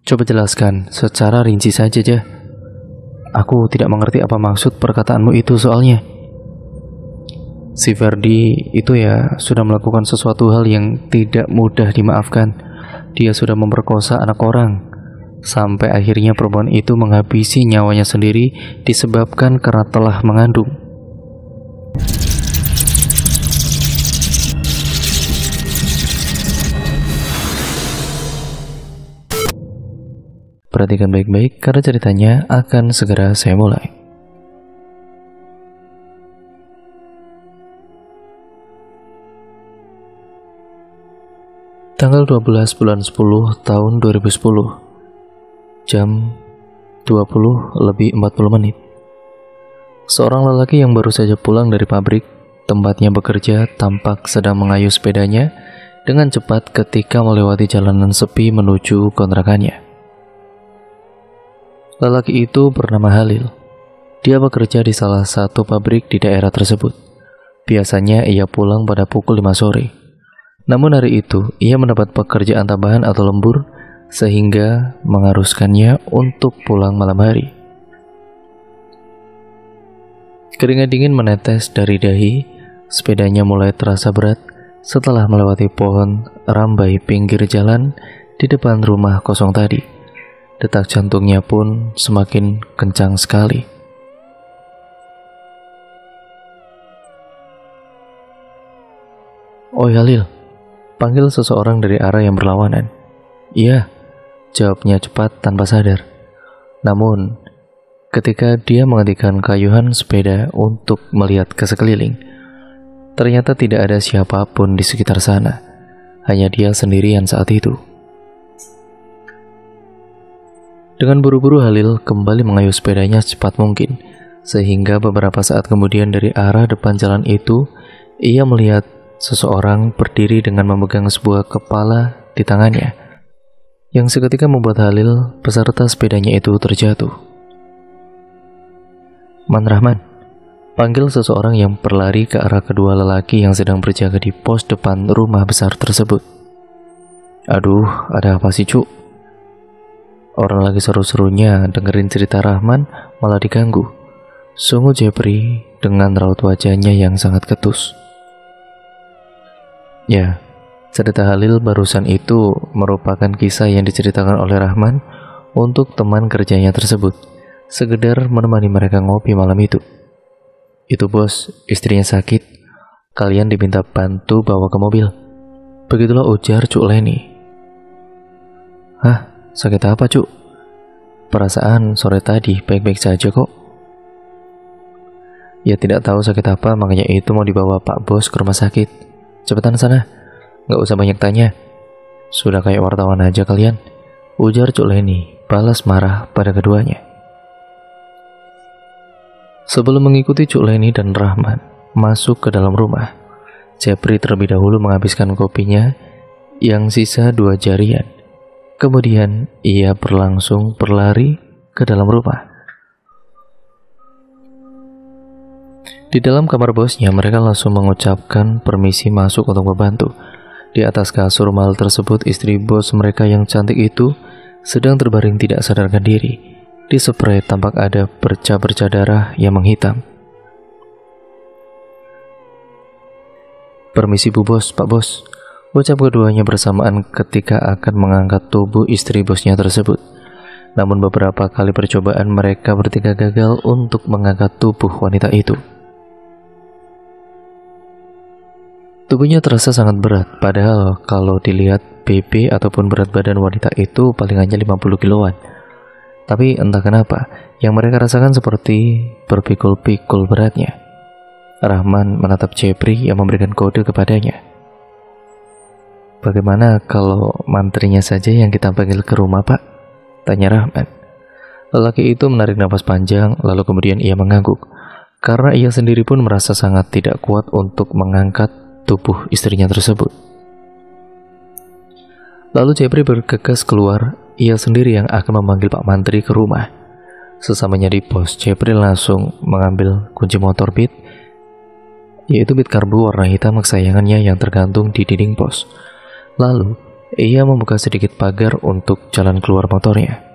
Coba jelaskan secara rinci saja, Jah. Aku tidak mengerti apa maksud perkataanmu itu soalnya. Si Ferdi itu ya sudah melakukan sesuatu hal yang tidak mudah dimaafkan. Dia sudah memperkosa anak orang. Sampai akhirnya perempuan itu menghabisi nyawanya sendiri disebabkan karena telah mengandung. Perhatikan baik-baik karena ceritanya akan segera saya mulai. Tanggal 12 bulan 10 tahun 2010, jam 20:40. Seorang lelaki yang baru saja pulang dari pabrik tempatnya bekerja tampak sedang mengayuh sepedanya dengan cepat ketika melewati jalanan sepi menuju kontrakannya. Lelaki itu bernama Halil. Dia bekerja di salah satu pabrik di daerah tersebut. Biasanya ia pulang pada pukul 5 sore. Namun hari itu ia mendapat pekerjaan tambahan atau lembur sehingga mengharuskannya untuk pulang malam hari. Keringat dingin menetes dari dahi, sepedanya mulai terasa berat setelah melewati pohon rambai pinggir jalan di depan rumah kosong tadi. Detak jantungnya pun semakin kencang sekali. "Oi Halil," panggil seseorang dari arah yang berlawanan. "Iya," jawabnya cepat tanpa sadar. Namun, ketika dia menghentikan kayuhan sepeda untuk melihat ke sekeliling, ternyata tidak ada siapapun di sekitar sana. Hanya dia sendirian saat itu. Dengan buru-buru Halil kembali mengayuh sepedanya secepat mungkin, sehingga beberapa saat kemudian dari arah depan jalan itu, ia melihat seseorang berdiri dengan memegang sebuah kepala di tangannya, yang seketika membuat Halil beserta sepedanya itu terjatuh. "Man Rahman," panggil seseorang yang berlari ke arah kedua lelaki yang sedang berjaga di pos depan rumah besar tersebut. "Aduh, ada apa sih, Cuk?" Orang lagi seru-serunya dengerin cerita Rahman malah diganggu. Sungguh Jepri dengan raut wajahnya yang sangat ketus. Ya, cerita Halil barusan itu merupakan kisah yang diceritakan oleh Rahman untuk teman kerjanya tersebut, sekedar menemani mereka ngopi malam itu. "Itu bos, istrinya sakit. Kalian diminta bantu bawa ke mobil." Begitulah ujar Cuk Leni. "Hah? Sakit apa, Cuk? Perasaan sore tadi baik-baik saja kok." "Ya tidak tahu sakit apa, makanya itu mau dibawa Pak Bos ke rumah sakit. Cepetan sana, gak usah banyak tanya. Sudah kayak wartawan aja kalian," ujar Cuk Leni, balas marah pada keduanya. Sebelum mengikuti Cuk Leni dan Rahman masuk ke dalam rumah, Jepri terlebih dahulu menghabiskan kopinya yang sisa 2 jarian. Kemudian ia berlari ke dalam rumah. Di dalam kamar bosnya, mereka langsung mengucapkan permisi masuk untuk membantu. Di atas kasur mahal tersebut, istri bos mereka yang cantik itu sedang terbaring tidak sadarkan diri. Di spray tampak ada bercak-bercak darah yang menghitam. "Permisi Bu Bos, Pak Bos," ucap keduanya bersamaan ketika akan mengangkat tubuh istri bosnya tersebut. Namun beberapa kali percobaan mereka bertiga gagal untuk mengangkat tubuh wanita itu. Tubuhnya terasa sangat berat, padahal kalau dilihat BB ataupun berat badan wanita itu paling hanya 50 kiloan. Tapi entah kenapa, yang mereka rasakan seperti berpikul-pikul beratnya. Rahman menatap Jepri yang memberikan kode kepadanya. "Bagaimana kalau mantrinya saja yang kita panggil ke rumah, Pak?" tanya Rahman. Lelaki itu menarik napas panjang, lalu kemudian ia mengangguk, karena ia sendiri pun merasa sangat tidak kuat untuk mengangkat tubuh istrinya tersebut. Lalu Jepri bergegas keluar, ia sendiri yang akan memanggil Pak Mantri ke rumah. Sesamanya di pos, Jepri langsung mengambil kunci motor Beat, yaitu Beat karbu warna hitam kesayangannya yang tergantung di dinding pos. Lalu, Ia membuka sedikit pagar untuk jalan keluar motornya.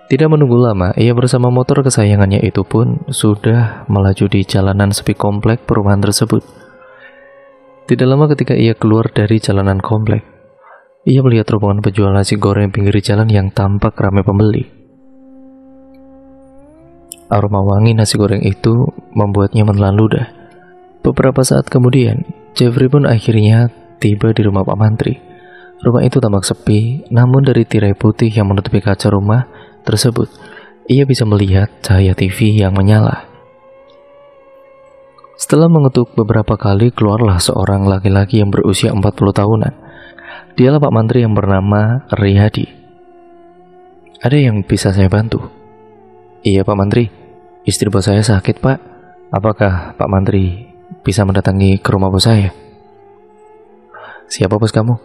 Tidak menunggu lama, ia bersama motor kesayangannya itu pun sudah melaju di jalanan sepi komplek perumahan tersebut. Tidak lama ketika ia keluar dari jalanan komplek, ia melihat rombongan penjual nasi goreng pinggir jalan yang tampak ramai pembeli. Aroma wangi nasi goreng itu membuatnya menelan ludah. Beberapa saat kemudian, Jeffrey pun akhirnya tiba di rumah Pak Mantri. Rumah itu tampak sepi, namun dari tirai putih yang menutupi kaca rumah tersebut, ia bisa melihat cahaya TV yang menyala. Setelah mengetuk beberapa kali, keluarlah seorang laki-laki yang berusia 40 tahunan. Dialah Pak Mantri yang bernama Riyadi. Ada yang bisa saya bantu? Iya Pak Mantri, istri bos saya sakit Pak. Apakah Pak Mantri bisa mendatangi ke rumah bos saya? Siapa bos kamu?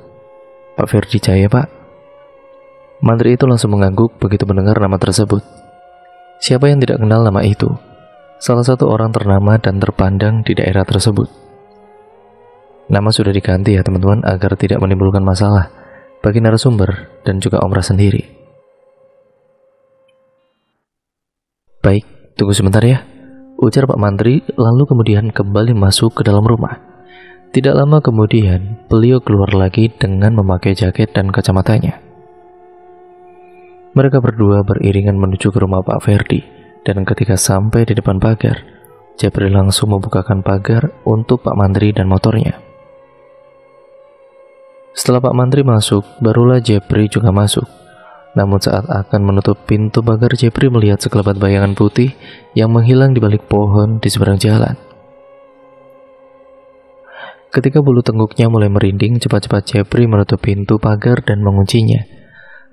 Pak Ferdi Jaya Pak. Mantri itu langsung mengangguk begitu mendengar nama tersebut. Siapa yang tidak kenal nama itu? Salah satu orang ternama dan terpandang di daerah tersebut. Nama sudah diganti ya teman-teman, agar tidak menimbulkan masalah bagi narasumber dan juga Omrah sendiri. Baik, tunggu sebentar ya, ujar Pak Mantri lalu kemudian kembali masuk ke dalam rumah. Tidak lama kemudian, beliau keluar lagi dengan memakai jaket dan kacamatanya. Mereka berdua beriringan menuju ke rumah Pak Ferdi, dan ketika sampai di depan pagar, Jeffrey langsung membukakan pagar untuk Pak Mantri dan motornya. Setelah Pak Mantri masuk, barulah Jeffrey juga masuk. Namun saat akan menutup pintu pagar, Jeffrey melihat sekelebat bayangan putih yang menghilang di balik pohon di seberang jalan. Ketika bulu tengguknya mulai merinding, cepat-cepat Jeffrey menutup pintu pagar dan menguncinya.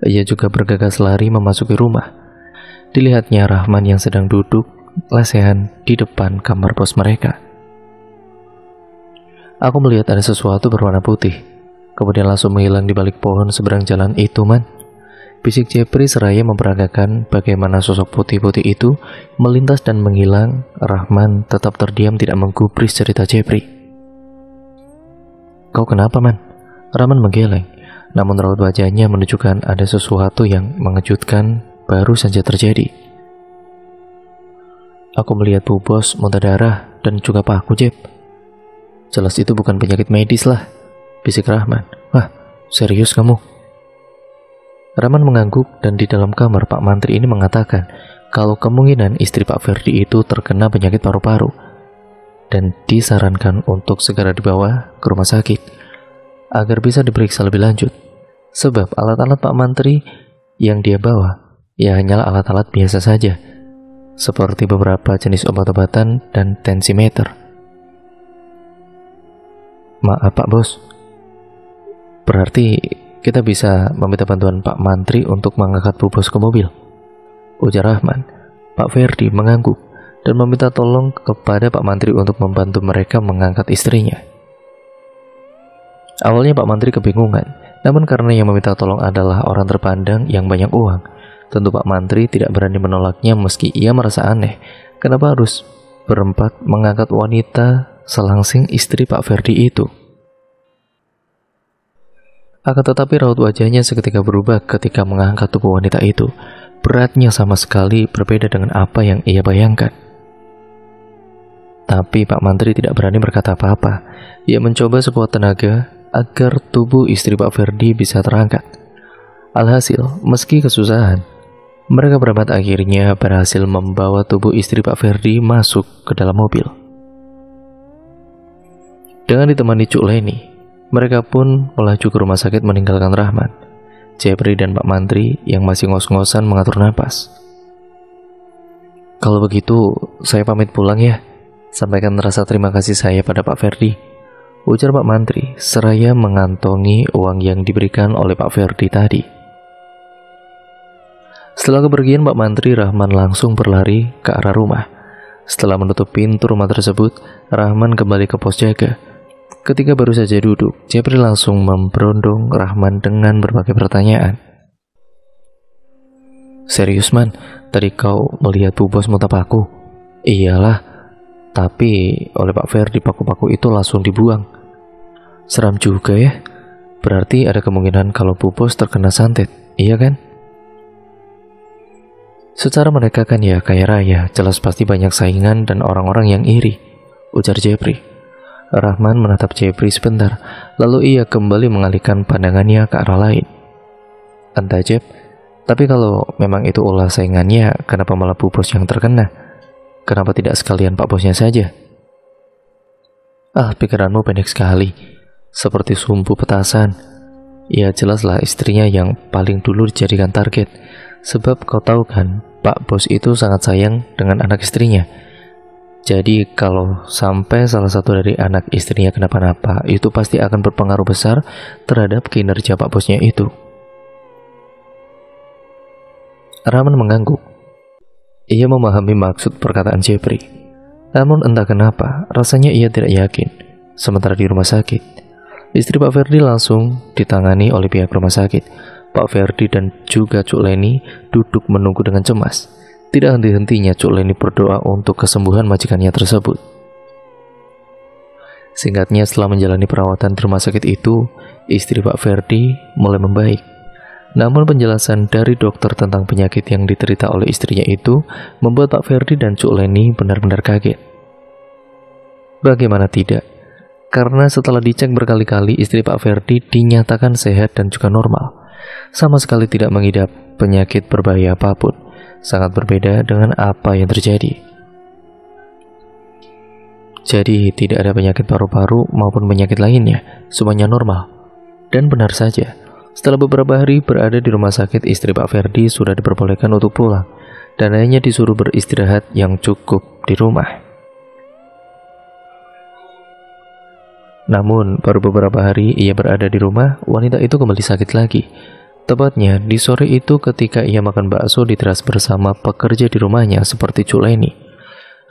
Ia juga bergegas lari memasuki rumah. Dilihatnya Rahman yang sedang duduk lesehan di depan kamar bos mereka. Aku melihat ada sesuatu berwarna putih, kemudian langsung menghilang di balik pohon seberang jalan itu, man. Bisik Jeffrey seraya memperagakan bagaimana sosok putih-putih itu melintas dan menghilang. Rahman tetap terdiam tidak menggubris cerita Jeffrey. Kau kenapa, man? Rahman menggeleng. Namun raut wajahnya menunjukkan ada sesuatu yang mengejutkan baru saja terjadi. Aku melihat Bu Bos muntah darah dan juga paku, Jeb. Jelas itu bukan penyakit medis lah, bisik Rahman. Wah, serius kamu? Rahman mengangguk dan di dalam kamar Pak Mantri ini mengatakan kalau kemungkinan istri Pak Ferdi itu terkena penyakit paru-paru dan disarankan untuk segera dibawa ke rumah sakit agar bisa diperiksa lebih lanjut. Sebab alat-alat Pak Mantri yang dia bawa ya hanyalah alat-alat biasa saja, seperti beberapa jenis obat-obatan dan tensimeter. Maaf Pak Bos, berarti kita bisa meminta bantuan Pak Mantri untuk mengangkat Bu Bos ke mobil, ujar Rahman. Pak Ferdi mengangguk dan meminta tolong kepada Pak Mantri untuk membantu mereka mengangkat istrinya. Awalnya Pak Mantri kebingungan, namun karena yang meminta tolong adalah orang terpandang yang banyak uang, tentu Pak Mantri tidak berani menolaknya meski ia merasa aneh. Kenapa harus berempat mengangkat wanita selangsing istri Pak Ferdi itu? Akan tetapi raut wajahnya seketika berubah ketika mengangkat tubuh wanita itu. Beratnya sama sekali berbeda dengan apa yang ia bayangkan. Tapi Pak Mantri tidak berani berkata apa-apa. Ia mencoba sekuat tenaga agar tubuh istri Pak Ferdi bisa terangkat. Alhasil, meski kesusahan, mereka berempat akhirnya berhasil membawa tubuh istri Pak Ferdi masuk ke dalam mobil. Dengan ditemani Cuk Leni, mereka pun melaju ke rumah sakit meninggalkan Rahman, Jeffrey dan Pak Mantri yang masih ngos-ngosan mengatur napas. Kalau begitu, saya pamit pulang ya. Sampaikan rasa terima kasih saya pada Pak Ferdi, ujar Pak Mantri seraya mengantongi uang yang diberikan oleh Pak Ferdi tadi. Setelah kepergian Pak Mantri, Rahman langsung berlari ke arah rumah. Setelah menutup pintu rumah tersebut, Rahman kembali ke pos jaga. Ketika baru saja duduk, Jeffrey langsung memberondong Rahman dengan berbagai pertanyaan. Serius man, tadi kau melihat Bu Bos muntah paku? Iyalah, tapi oleh Pak Ferdi paku-paku itu langsung dibuang. Seram juga ya. Berarti ada kemungkinan kalau Bu Bos terkena santet, iya kan? Secara mereka kan ya kaya raya, jelas pasti banyak saingan dan orang-orang yang iri, ujar Jepri. Rahman menatap Jepri sebentar, lalu ia kembali mengalihkan pandangannya ke arah lain. Entah Jep, tapi kalau memang itu ulah saingannya, kenapa malah Bu Bos yang terkena? Kenapa tidak sekalian Pak Bosnya saja? Ah, pikiranmu pendek sekali, seperti sumbu petasan. Ya jelaslah istrinya yang paling dulu dijadikan target, sebab kau tahu kan, Pak Bos itu sangat sayang dengan anak istrinya. Jadi kalau sampai salah satu dari anak istrinya kenapa-napa, itu pasti akan berpengaruh besar terhadap kinerja Pak Bosnya itu. Rahman mengangguk. Ia memahami maksud perkataan Jepri. Namun entah kenapa, rasanya ia tidak yakin. Sementara di rumah sakit, istri Pak Ferdi langsung ditangani oleh pihak rumah sakit. Pak Ferdi dan juga Cuk Leni duduk menunggu dengan cemas. Tidak henti-hentinya Cuk Leni berdoa untuk kesembuhan majikannya tersebut. Singkatnya, setelah menjalani perawatan di rumah sakit itu, istri Pak Ferdi mulai membaik. Namun penjelasan dari dokter tentang penyakit yang diterita oleh istrinya itu membuat Pak Ferdi dan Cuk Leni benar-benar kaget. Bagaimana tidak? Karena setelah dicek berkali-kali, istri Pak Ferdi dinyatakan sehat dan juga normal. Sama sekali tidak mengidap penyakit berbahaya apapun. Sangat berbeda dengan apa yang terjadi. Jadi tidak ada penyakit paru-paru maupun penyakit lainnya, semuanya normal. Dan benar saja, setelah beberapa hari berada di rumah sakit, istri Pak Ferdi sudah diperbolehkan untuk pulang dan hanya disuruh beristirahat yang cukup di rumah. Namun baru beberapa hari ia berada di rumah, wanita itu kembali sakit lagi. Tepatnya di sore itu ketika ia makan bakso di teras bersama pekerja di rumahnya seperti Cuk Leni.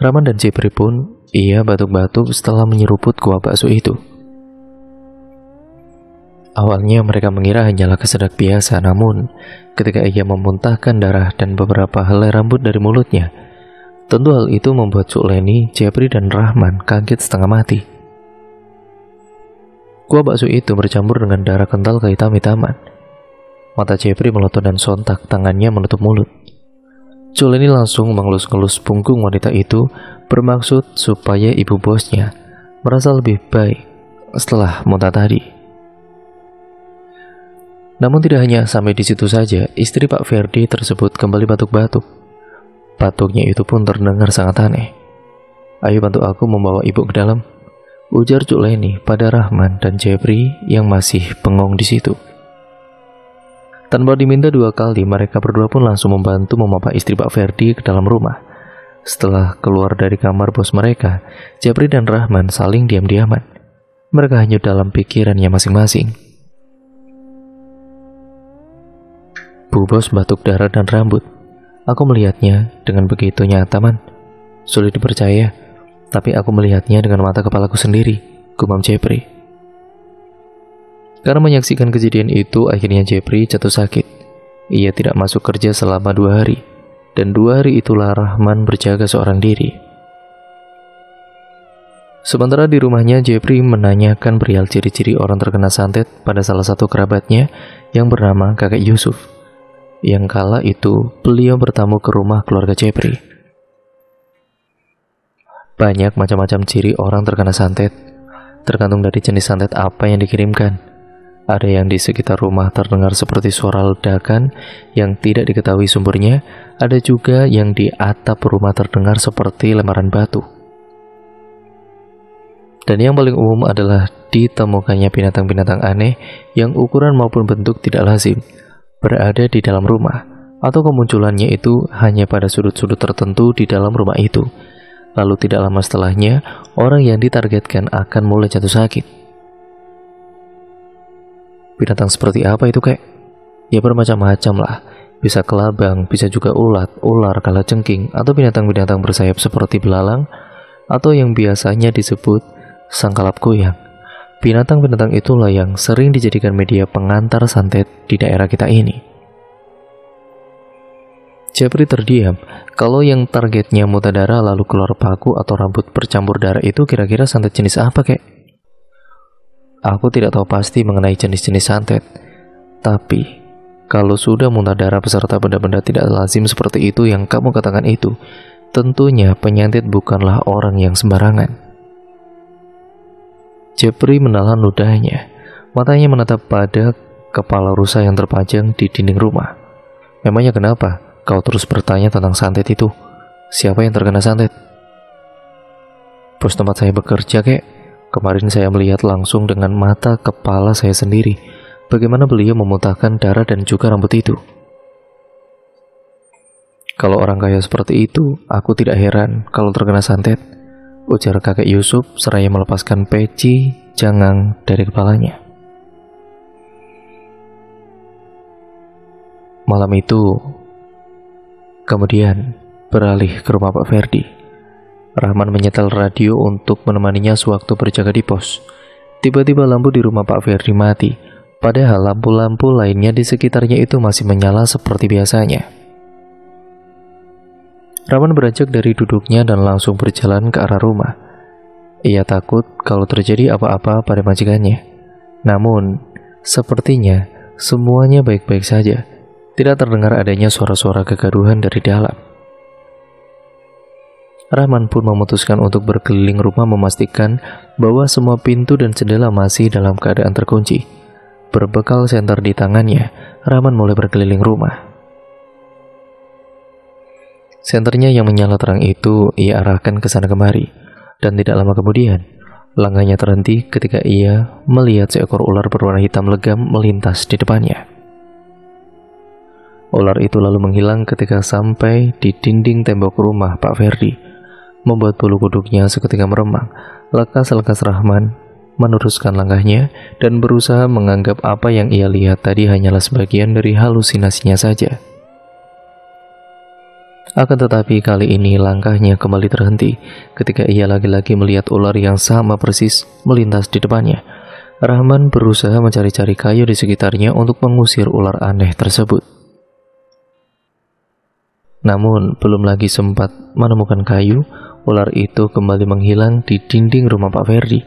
Rahman dan Jepri pun ia batuk-batuk setelah menyeruput kuah bakso itu. Awalnya mereka mengira hanyalah kesedak biasa, namun ketika ia memuntahkan darah dan beberapa helai rambut dari mulutnya, tentu hal itu membuat Cuk Leni, Jepri dan Rahman kaget setengah mati. Kuah bakso itu bercampur dengan darah kental kehitam-hitaman. Mata Jepri melotot dan sontak tangannya menutup mulut. Cuk Leni langsung mengelus-ngelus punggung wanita itu, bermaksud supaya ibu bosnya merasa lebih baik setelah muntah tadi. Namun tidak hanya sampai di situ saja, istri Pak Ferdi tersebut kembali batuk-batuk. Batuknya itu pun terdengar sangat aneh. Ayo bantu aku membawa ibu ke dalam, ujar Cuk Leni pada Rahman dan Jepri yang masih bengong di situ. Tanpa diminta dua kali, mereka berdua pun langsung membantu membawa istri Pak Ferdi ke dalam rumah. Setelah keluar dari kamar bos mereka, Jepri dan Rahman saling diam-diaman. Mereka hanya dalam pikirannya masing-masing. Bu Bos batuk darah dan rambut. Aku melihatnya dengan begitu nyata, Man. Sulit dipercaya, tapi aku melihatnya dengan mata kepalaku sendiri, gumam Jepri. Karena menyaksikan kejadian itu, akhirnya Jepri jatuh sakit. Ia tidak masuk kerja selama 2 hari, dan 2 hari itulah Rahman berjaga seorang diri. Sementara di rumahnya, Jepri menanyakan perihal ciri-ciri orang terkena santet pada salah satu kerabatnya yang bernama kakek Yusuf. Yang kala itu, beliau bertamu ke rumah keluarga Jepri. Banyak macam-macam ciri orang terkena santet, tergantung dari jenis santet apa yang dikirimkan. Ada yang di sekitar rumah terdengar seperti suara ledakan yang tidak diketahui sumbernya. Ada juga yang di atap rumah terdengar seperti lemaran batu. Dan yang paling umum adalah ditemukannya binatang-binatang aneh yang ukuran maupun bentuk tidak lazim berada di dalam rumah, atau kemunculannya itu hanya pada sudut-sudut tertentu di dalam rumah itu. Lalu tidak lama setelahnya, orang yang ditargetkan akan mulai jatuh sakit. Binatang seperti apa itu, kek? Ya bermacam-macam lah. Bisa kelabang, bisa juga ulat, ular, kalajengking, atau binatang-binatang bersayap seperti belalang, atau yang biasanya disebut sangkalap goyang. Binatang-binatang itulah yang sering dijadikan media pengantar santet di daerah kita ini. Jepri terdiam. Kalau yang targetnya muntah darah lalu keluar paku atau rambut bercampur darah itu kira-kira santet jenis apa, kek? Aku tidak tahu pasti mengenai jenis-jenis santet, tapi kalau sudah muntah darah beserta benda-benda tidak lazim seperti itu yang kamu katakan itu, tentunya penyantet bukanlah orang yang sembarangan. Jeffrey menahan ludahnya. Matanya menatap pada kepala rusa yang terpajang di dinding rumah. Memangnya kenapa kau terus bertanya tentang santet itu? Siapa yang terkena santet? Bos tempat saya bekerja, kek. Kemarin saya melihat langsung dengan mata kepala saya sendiri bagaimana beliau memuntahkan darah dan juga rambut itu. Kalau orang kaya seperti itu, aku tidak heran kalau terkena santet, ujar kakek Yusuf seraya melepaskan peci jangang dari kepalanya. Malam itu, kemudian beralih ke rumah Pak Ferdi. Rahman menyetel radio untuk menemaninya sewaktu berjaga di pos. Tiba-tiba lampu di rumah Pak Ferdi mati, padahal lampu-lampu lainnya di sekitarnya itu masih menyala seperti biasanya. Rahman beranjak dari duduknya dan langsung berjalan ke arah rumah. Ia takut kalau terjadi apa-apa pada majikannya. Namun, sepertinya semuanya baik-baik saja. Tidak terdengar adanya suara-suara kegaduhan dari dalam. Rahman pun memutuskan untuk berkeliling rumah memastikan bahwa semua pintu dan jendela masih dalam keadaan terkunci. Berbekal senter di tangannya, Rahman mulai berkeliling rumah. Senternya yang menyala terang itu ia arahkan ke sana kemari, dan tidak lama kemudian, langkahnya terhenti ketika ia melihat seekor ular berwarna hitam legam melintas di depannya. Ular itu lalu menghilang ketika sampai di dinding tembok rumah Pak Ferdi, membuat bulu kuduknya seketika meremang. Lekas-lekas Rahman meneruskan langkahnya dan berusaha menganggap apa yang ia lihat tadi hanyalah sebagian dari halusinasinya saja. Akan tetapi kali ini langkahnya kembali terhenti ketika ia lagi-lagi melihat ular yang sama persis melintas di depannya. Rahman berusaha mencari-cari kayu di sekitarnya untuk mengusir ular aneh tersebut. Namun belum lagi sempat menemukan kayu, ular itu kembali menghilang di dinding rumah Pak Ferdi.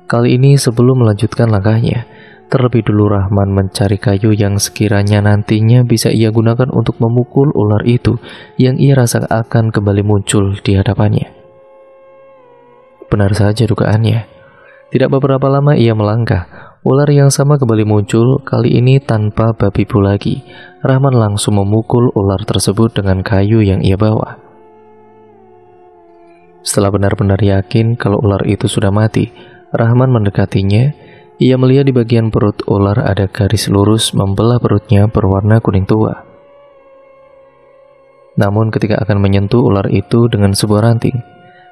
Kali ini sebelum melanjutkan langkahnya, terlebih dulu Rahman mencari kayu yang sekiranya nantinya bisa ia gunakan untuk memukul ular itu yang ia rasa akan kembali muncul di hadapannya. Benar saja dugaannya. Tidak beberapa lama ia melangkah, ular yang sama kembali muncul, kali ini tanpa babi bu lagi. Rahman langsung memukul ular tersebut dengan kayu yang ia bawa. Setelah benar-benar yakin kalau ular itu sudah mati, Rahman mendekatinya. Ia melihat di bagian perut ular ada garis lurus membelah perutnya berwarna kuning tua. Namun ketika akan menyentuh ular itu dengan sebuah ranting,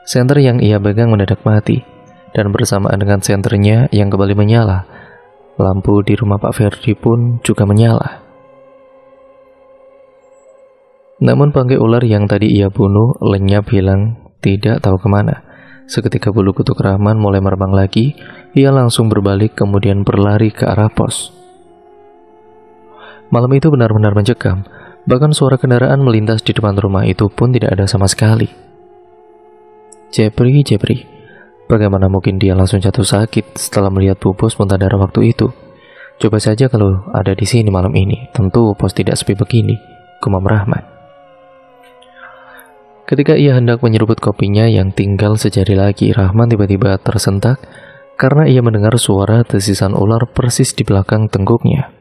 senter yang ia pegang mendadak mati, dan bersamaan dengan senternya yang kembali menyala, lampu di rumah Pak Ferdi pun juga menyala. Namun bangkai ular yang tadi ia bunuh lenyap hilang, tidak tahu kemana. Seketika bulu kuduk Rahman mulai merebang lagi, ia langsung berbalik kemudian berlari ke arah pos. Malam itu benar-benar mencekam, bahkan suara kendaraan melintas di depan rumah itu pun tidak ada sama sekali. Jeffrey, bagaimana mungkin dia langsung jatuh sakit setelah melihat Bu Bos muntah darah waktu itu? Coba saja kalau ada di sini malam ini, tentu pos tidak sepi begini, gumam Rahman. Ketika ia hendak menyeruput kopinya yang tinggal sejari lagi, Rahman tiba-tiba tersentak karena ia mendengar suara desisan ular persis di belakang tengkuknya.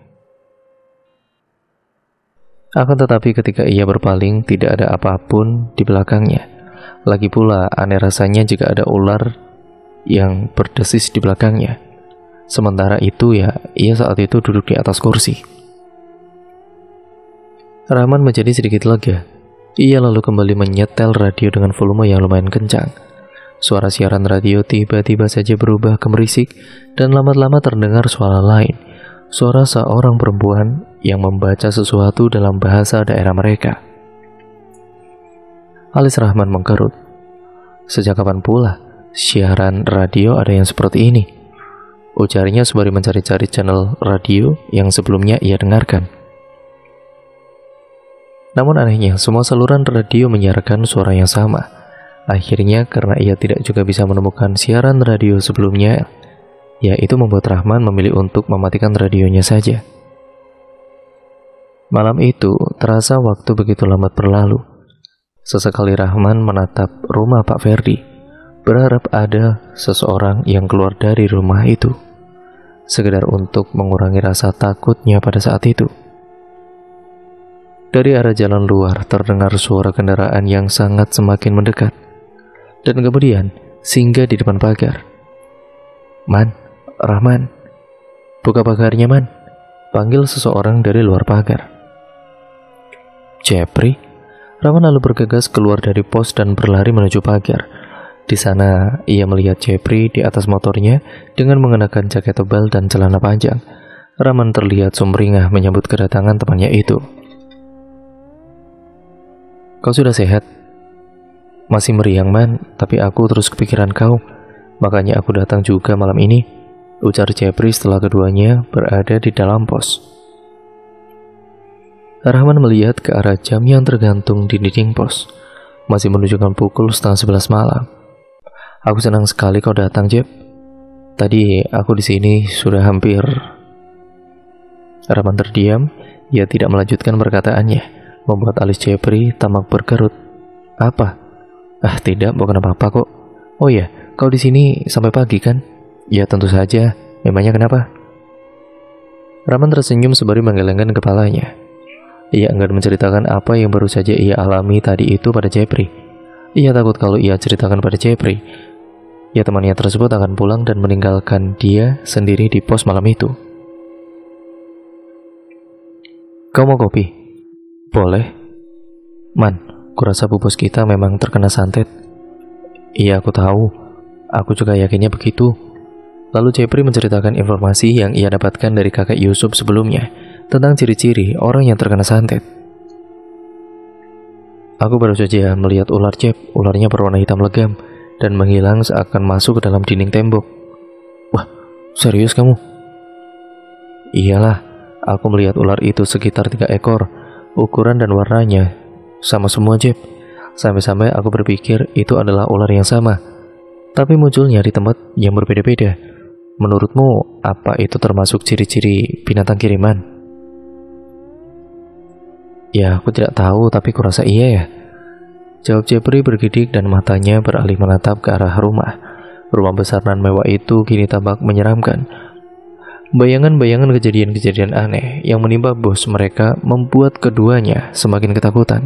Akan tetapi ketika ia berpaling, tidak ada apapun di belakangnya. Lagi pula aneh rasanya jika ada ular yang berdesis di belakangnya. Sementara itu ia saat itu duduk di atas kursi. Rahman menjadi sedikit lega. Ia lalu kembali menyetel radio dengan volume yang lumayan kencang. Suara siaran radio tiba-tiba saja berubah ke merisik dan lama-lama terdengar suara lain. Suara seorang perempuan yang membaca sesuatu dalam bahasa daerah mereka. Alis Rahman mengkerut. Sejak kapan pula siaran radio ada yang seperti ini? Ujarnya sembari mencari-cari channel radio yang sebelumnya ia dengarkan. Namun anehnya, semua saluran radio menyiarkan suara yang sama. Akhirnya, karena ia tidak juga bisa menemukan siaran radio sebelumnya, Ya, itu membuat Rahman memilih untuk mematikan radionya saja. Malam itu, terasa waktu begitu lambat berlalu. Sesekali Rahman menatap rumah Pak Ferdi, berharap ada seseorang yang keluar dari rumah itu, sekedar untuk mengurangi rasa takutnya pada saat itu. Dari arah jalan luar terdengar suara kendaraan yang sangat semakin mendekat, dan kemudian singgah di depan pagar. "Man, Rahman, buka pagarnya, Man," panggil seseorang dari luar pagar. "Jepri?" Rahman lalu bergegas keluar dari pos dan berlari menuju pagar. Di sana, ia melihat Jepri di atas motornya dengan mengenakan jaket tebal dan celana panjang. Rahman terlihat sumringah menyambut kedatangan temannya itu. "Kau sudah sehat?" "Masih meriang, Man, tapi aku terus kepikiran kau. Makanya aku datang juga malam ini," ujar Jepri setelah keduanya berada di dalam pos. Rahman melihat ke arah jam yang tergantung di dinding pos. Masih menunjukkan pukul 10:30 malam. "Aku senang sekali kau datang, Jep. Tadi aku di sini sudah hampir..." Rahman terdiam. Ia tidak melanjutkan perkataannya, membuat alis Jepri tampak berkerut. "Apa?" "Ah, tidak, bukan apa-apa kok. Oh ya, kau di sini sampai pagi kan?" "Ya, tentu saja. Memangnya kenapa?" Rahman tersenyum sembari menggelengkan kepalanya. Ia enggan menceritakan apa yang baru saja ia alami tadi itu pada Jepri. Ia takut kalau ia ceritakan pada Jepri, ya temannya tersebut akan pulang dan meninggalkan dia sendiri di pos malam itu. "Kau mau kopi?" "Boleh." "Man, kurasa bu bos kita memang terkena santet." "Iya, aku tahu. Aku juga yakinnya begitu." Lalu Jepri menceritakan informasi yang ia dapatkan dari kakek Yusuf sebelumnya tentang ciri-ciri orang yang terkena santet. "Aku baru saja melihat ular, Jep. Ularnya berwarna hitam legam dan menghilang seakan masuk ke dalam dinding tembok." "Wah, serius kamu?" "Iyalah, aku melihat ular itu sekitar 3 ekor. Ukuran dan warnanya sama semua, Jep. Sampai-sampai aku berpikir itu adalah ular yang sama, tapi munculnya di tempat yang berbeda-beda. Menurutmu, apa itu termasuk ciri-ciri binatang kiriman?" "Ya, aku tidak tahu, tapi kurasa iya ya," jawab Jepri bergidik dan matanya beralih menatap ke arah rumah. Rumah besar dan mewah itu kini tampak menyeramkan. Bayangan-bayangan kejadian-kejadian aneh yang menimpa bos mereka membuat keduanya semakin ketakutan.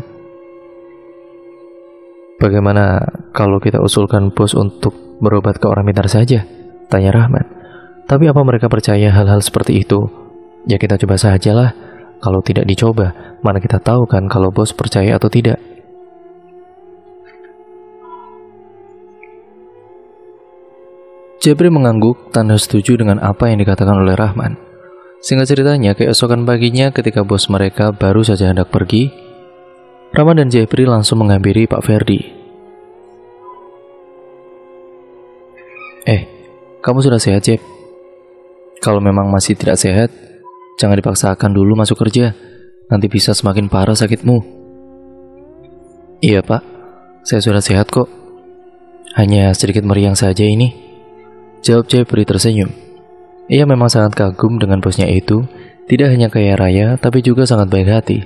"Bagaimana kalau kita usulkan bos untuk berobat ke orang pintar saja?" tanya Rahman. "Tapi apa mereka percaya hal-hal seperti itu?" "Ya, kita coba sajalah. Kalau tidak dicoba, mana kita tahu kan kalau bos percaya atau tidak." Jepri mengangguk tanda setuju dengan apa yang dikatakan oleh Rahman. Singkat ceritanya, keesokan paginya ketika bos mereka baru saja hendak pergi, Rahman dan Jepri langsung menghampiri Pak Ferdi. Kamu sudah sehat, Jep?" "Kalau memang masih tidak sehat, jangan dipaksakan dulu masuk kerja. Nanti bisa semakin parah sakitmu." "Iya, Pak. Saya sudah sehat kok. Hanya sedikit meriang saja ini," jawab Jepri tersenyum. Ia memang sangat kagum dengan bosnya itu. Tidak hanya kaya raya, tapi juga sangat baik hati.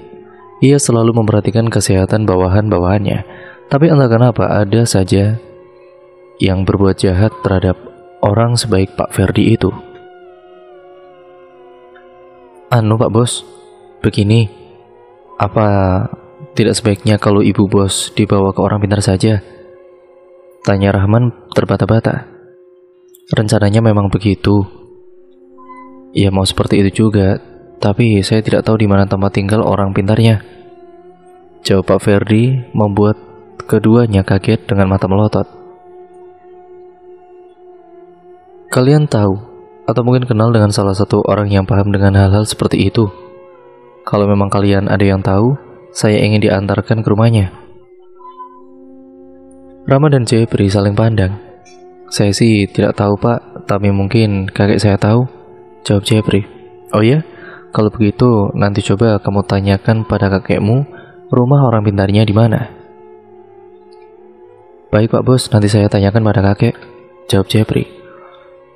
Ia selalu memperhatikan kesehatan bawahan-bawahannya. Tapi entah kenapa ada saja yang berbuat jahat terhadap orang sebaik Pak Ferdi itu. "Anu Pak Bos, begini, apa tidak sebaiknya kalau ibu bos dibawa ke orang pintar saja?" tanya Rahman terbata-bata. "Rencananya memang begitu. Ya mau seperti itu juga, tapi saya tidak tahu di mana tempat tinggal orang pintarnya," jawab Pak Ferdi, membuat keduanya kaget dengan mata melotot. "Kalian tahu atau mungkin kenal dengan salah satu orang yang paham dengan hal-hal seperti itu? Kalau memang kalian ada yang tahu, saya ingin diantarkan ke rumahnya." Rahman dan Jepri saling pandang. "Saya sih tidak tahu, Pak, tapi mungkin kakek saya tahu," jawab Jepri. "Oh ya? Kalau begitu, nanti coba kamu tanyakan pada kakekmu rumah orang pintarnya di mana." "Baik Pak Bos, nanti saya tanyakan pada kakek," jawab Jepri.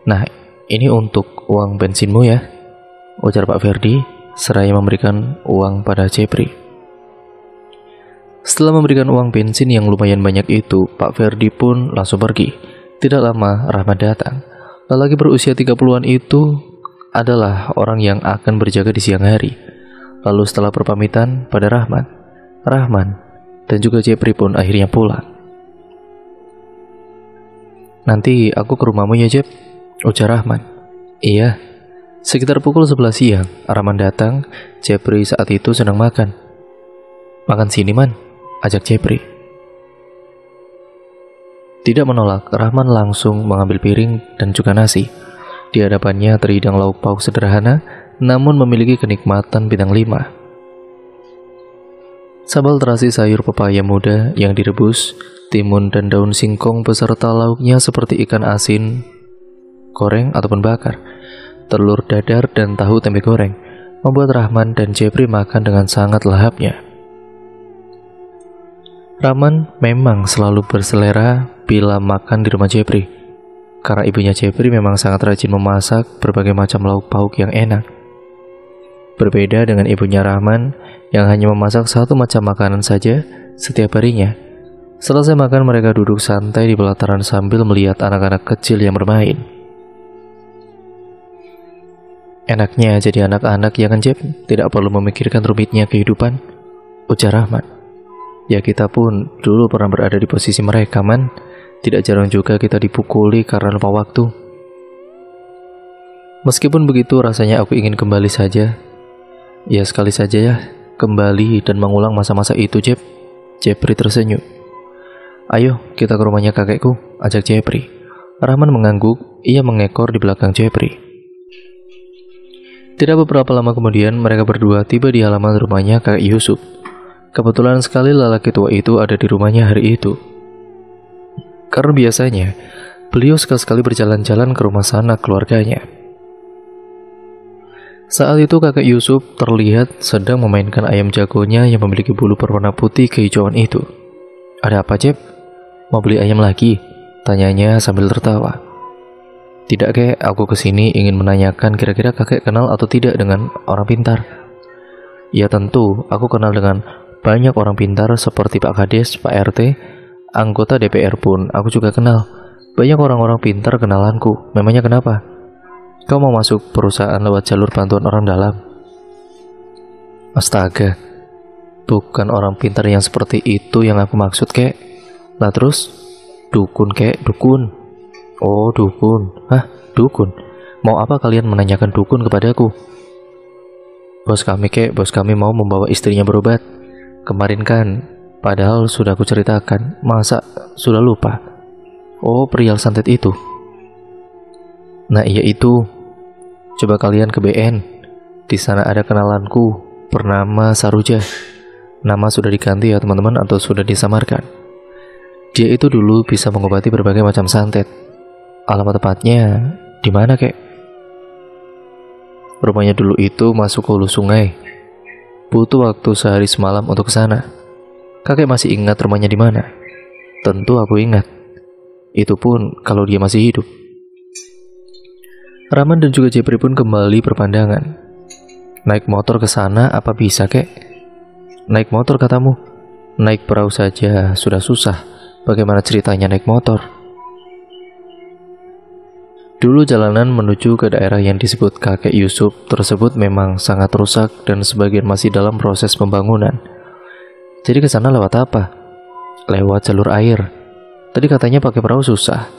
"Nah, ini untuk uang bensinmu ya, ujar Pak Ferdi seraya memberikan uang pada Jepri. Setelah memberikan uang bensin yang lumayan banyak itu, Pak Ferdi pun langsung pergi. Tidak lama Rahman datang. Lelaki berusia 30-an itu adalah orang yang akan berjaga di siang hari. Lalu setelah berpamitan pada Rahman dan juga Jepri pun akhirnya pulang. Nanti aku ke rumahmu ya Jep, ujar Rahman. Iya. Sekitar pukul 11 siang, Rahman datang. Jepri saat itu sedang makan. Makan sini man, ajak Jepri. Tidak menolak, Rahman langsung mengambil piring dan juga nasi. Di hadapannya terhidang lauk pauk sederhana, namun memiliki kenikmatan bintang 5. Sambal terasi sayur pepaya muda yang direbus, timun dan daun singkong beserta lauknya seperti ikan asin, goreng ataupun bakar, telur dadar dan tahu tempe goreng, membuat Rahman dan Jepri makan dengan sangat lahapnya. Rahman memang selalu berselera bila makan di rumah Jepri, karena ibunya Jepri memang sangat rajin memasak berbagai macam lauk pauk yang enak. Berbeda dengan ibunya Rahman yang hanya memasak satu macam makanan saja setiap harinya. Selesai makan, mereka duduk santai di pelataran sambil melihat anak-anak kecil yang bermain. Enaknya jadi anak-anak ya kan Jep, tidak perlu memikirkan rumitnya kehidupan, ujar Rahman. Ya kita pun dulu pernah berada di posisi mereka man, tidak jarang juga kita dipukuli karena lupa waktu. Meskipun begitu rasanya aku ingin kembali saja. Ya sekali saja ya, kembali dan mengulang masa-masa itu Jep. Jepri tersenyum. Ayo kita ke rumahnya kakekku, ajak Jepri. Rahman mengangguk, ia mengekor di belakang Jepri. Tidak beberapa lama kemudian mereka berdua tiba di halaman rumahnya kakek Yusuf. Kebetulan sekali lelaki tua itu ada di rumahnya hari itu. Karena biasanya beliau sekali-sekali berjalan-jalan ke rumah sanak keluarganya. Saat itu kakek Yusuf terlihat sedang memainkan ayam jagonya yang memiliki bulu berwarna putih kehijauan itu. Ada apa Jep? Mau beli ayam lagi? Tanyanya sambil tertawa. Tidak kek, aku kesini ingin menanyakan kira-kira kakek kenal atau tidak dengan orang pintar. Ya tentu, aku kenal dengan banyak orang pintar seperti Pak Kades, Pak RT, anggota DPR pun aku juga kenal. Banyak orang-orang pintar kenalanku. Memangnya kenapa? Kau mau masuk perusahaan lewat jalur bantuan orang dalam? Astaga, bukan orang pintar yang seperti itu yang aku maksud kek. Lah terus, dukun kek, dukun. Oh dukun, hah dukun? Mau apa kalian menanyakan dukun kepadaku? Bos kami kek, bos kami mau membawa istrinya berobat. Kemarin kan, padahal sudah aku ceritakan, masa sudah lupa? Oh perial santet itu. Nah iya itu, coba kalian ke BN. Di sana ada kenalanku bernama Saruja. Nama sudah diganti ya teman-teman, atau sudah disamarkan. Dia itu dulu bisa mengobati berbagai macam santet. Alamat tepatnya di mana kek? Rumahnya dulu itu masuk ke hulu sungai. Butuh waktu sehari semalam untuk ke sana. Kakek masih ingat rumahnya di mana? Tentu aku ingat. Itu pun kalau dia masih hidup. Rahman dan juga Jepri pun kembali berpandangan. Naik motor ke sana apa bisa kek? Naik motor katamu? Naik perahu saja sudah susah. Bagaimana ceritanya naik motor? Dulu jalanan menuju ke daerah yang disebut kakek Yusuf tersebut memang sangat rusak dan sebagian masih dalam proses pembangunan. Jadi ke sana lewat apa? Lewat jalur air. Tadi katanya pakai perahu susah.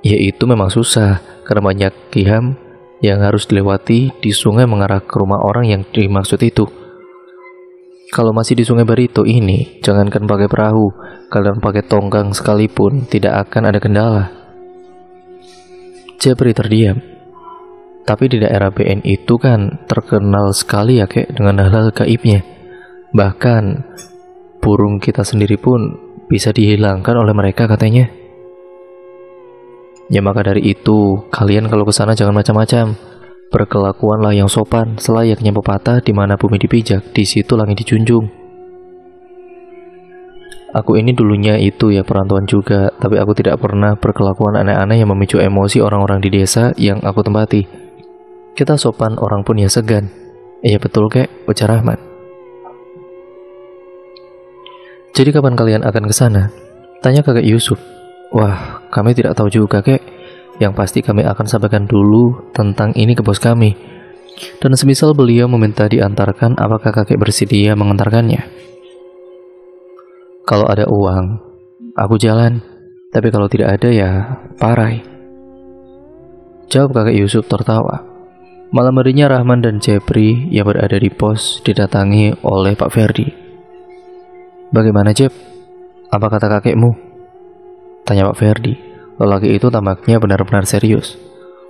Ya itu memang susah karena banyak kiham yang harus dilewati di sungai mengarah ke rumah orang yang dimaksud itu. Kalau masih di Sungai Barito ini, jangankan pakai perahu, kalian pakai tongkang sekalipun tidak akan ada kendala. Jepri terdiam. Tapi di daerah BN itu kan terkenal sekali ya kek dengan hal-hal gaibnya. Bahkan burung kita sendiri pun bisa dihilangkan oleh mereka katanya. Ya maka dari itu, kalian kalau ke sana jangan macam-macam. Berkelakuanlah yang sopan, selayaknya pepatah di mana bumi dipijak, di situ langit dijunjung. Aku ini dulunya itu ya perantauan juga, tapi aku tidak pernah berkelakuan aneh-aneh yang memicu emosi orang-orang di desa yang aku tempati. Kita sopan, orang pun ya segan. Iya betul kek, ujar Rahman. Jadi kapan kalian akan ke sana? Tanya kakek Yusuf. Wah, kami tidak tahu juga kek. Yang pasti kami akan sampaikan dulu tentang ini ke bos kami. Dan semisal beliau meminta diantarkan, apakah kakek bersedia mengantarkannya? Kalau ada uang, aku jalan. Tapi kalau tidak ada ya parai. Jawab kakek Yusuf tertawa. Malam harinya Rahman dan Jepri yang berada di pos didatangi oleh Pak Ferdi. Bagaimana Jep? Apa kata kakekmu? Tanya Pak Ferdi. Lelaki itu tampaknya benar-benar serius.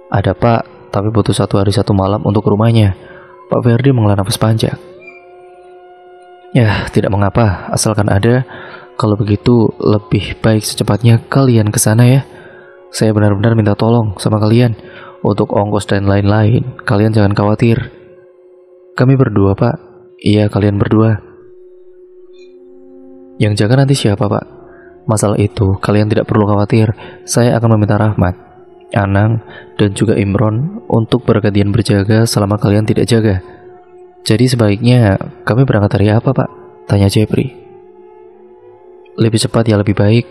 Ada Pak, tapi butuh 1 hari 1 malam untuk rumahnya. Pak Ferdi menghela nafas panjang. Ya, tidak mengapa, asalkan ada. Kalau begitu, lebih baik secepatnya kalian ke sana ya. Saya benar-benar minta tolong sama kalian. Untuk ongkos dan lain-lain, kalian jangan khawatir. Kami berdua, Pak. Iya, kalian berdua. Yang jaga nanti siapa, Pak? Masalah itu, kalian tidak perlu khawatir. Saya akan meminta Rahmat, Anang, dan juga Imron untuk bergantian berjaga selama kalian tidak jaga. Jadi sebaiknya kami berangkat hari apa, Pak? Tanya Jepri. Lebih cepat ya lebih baik.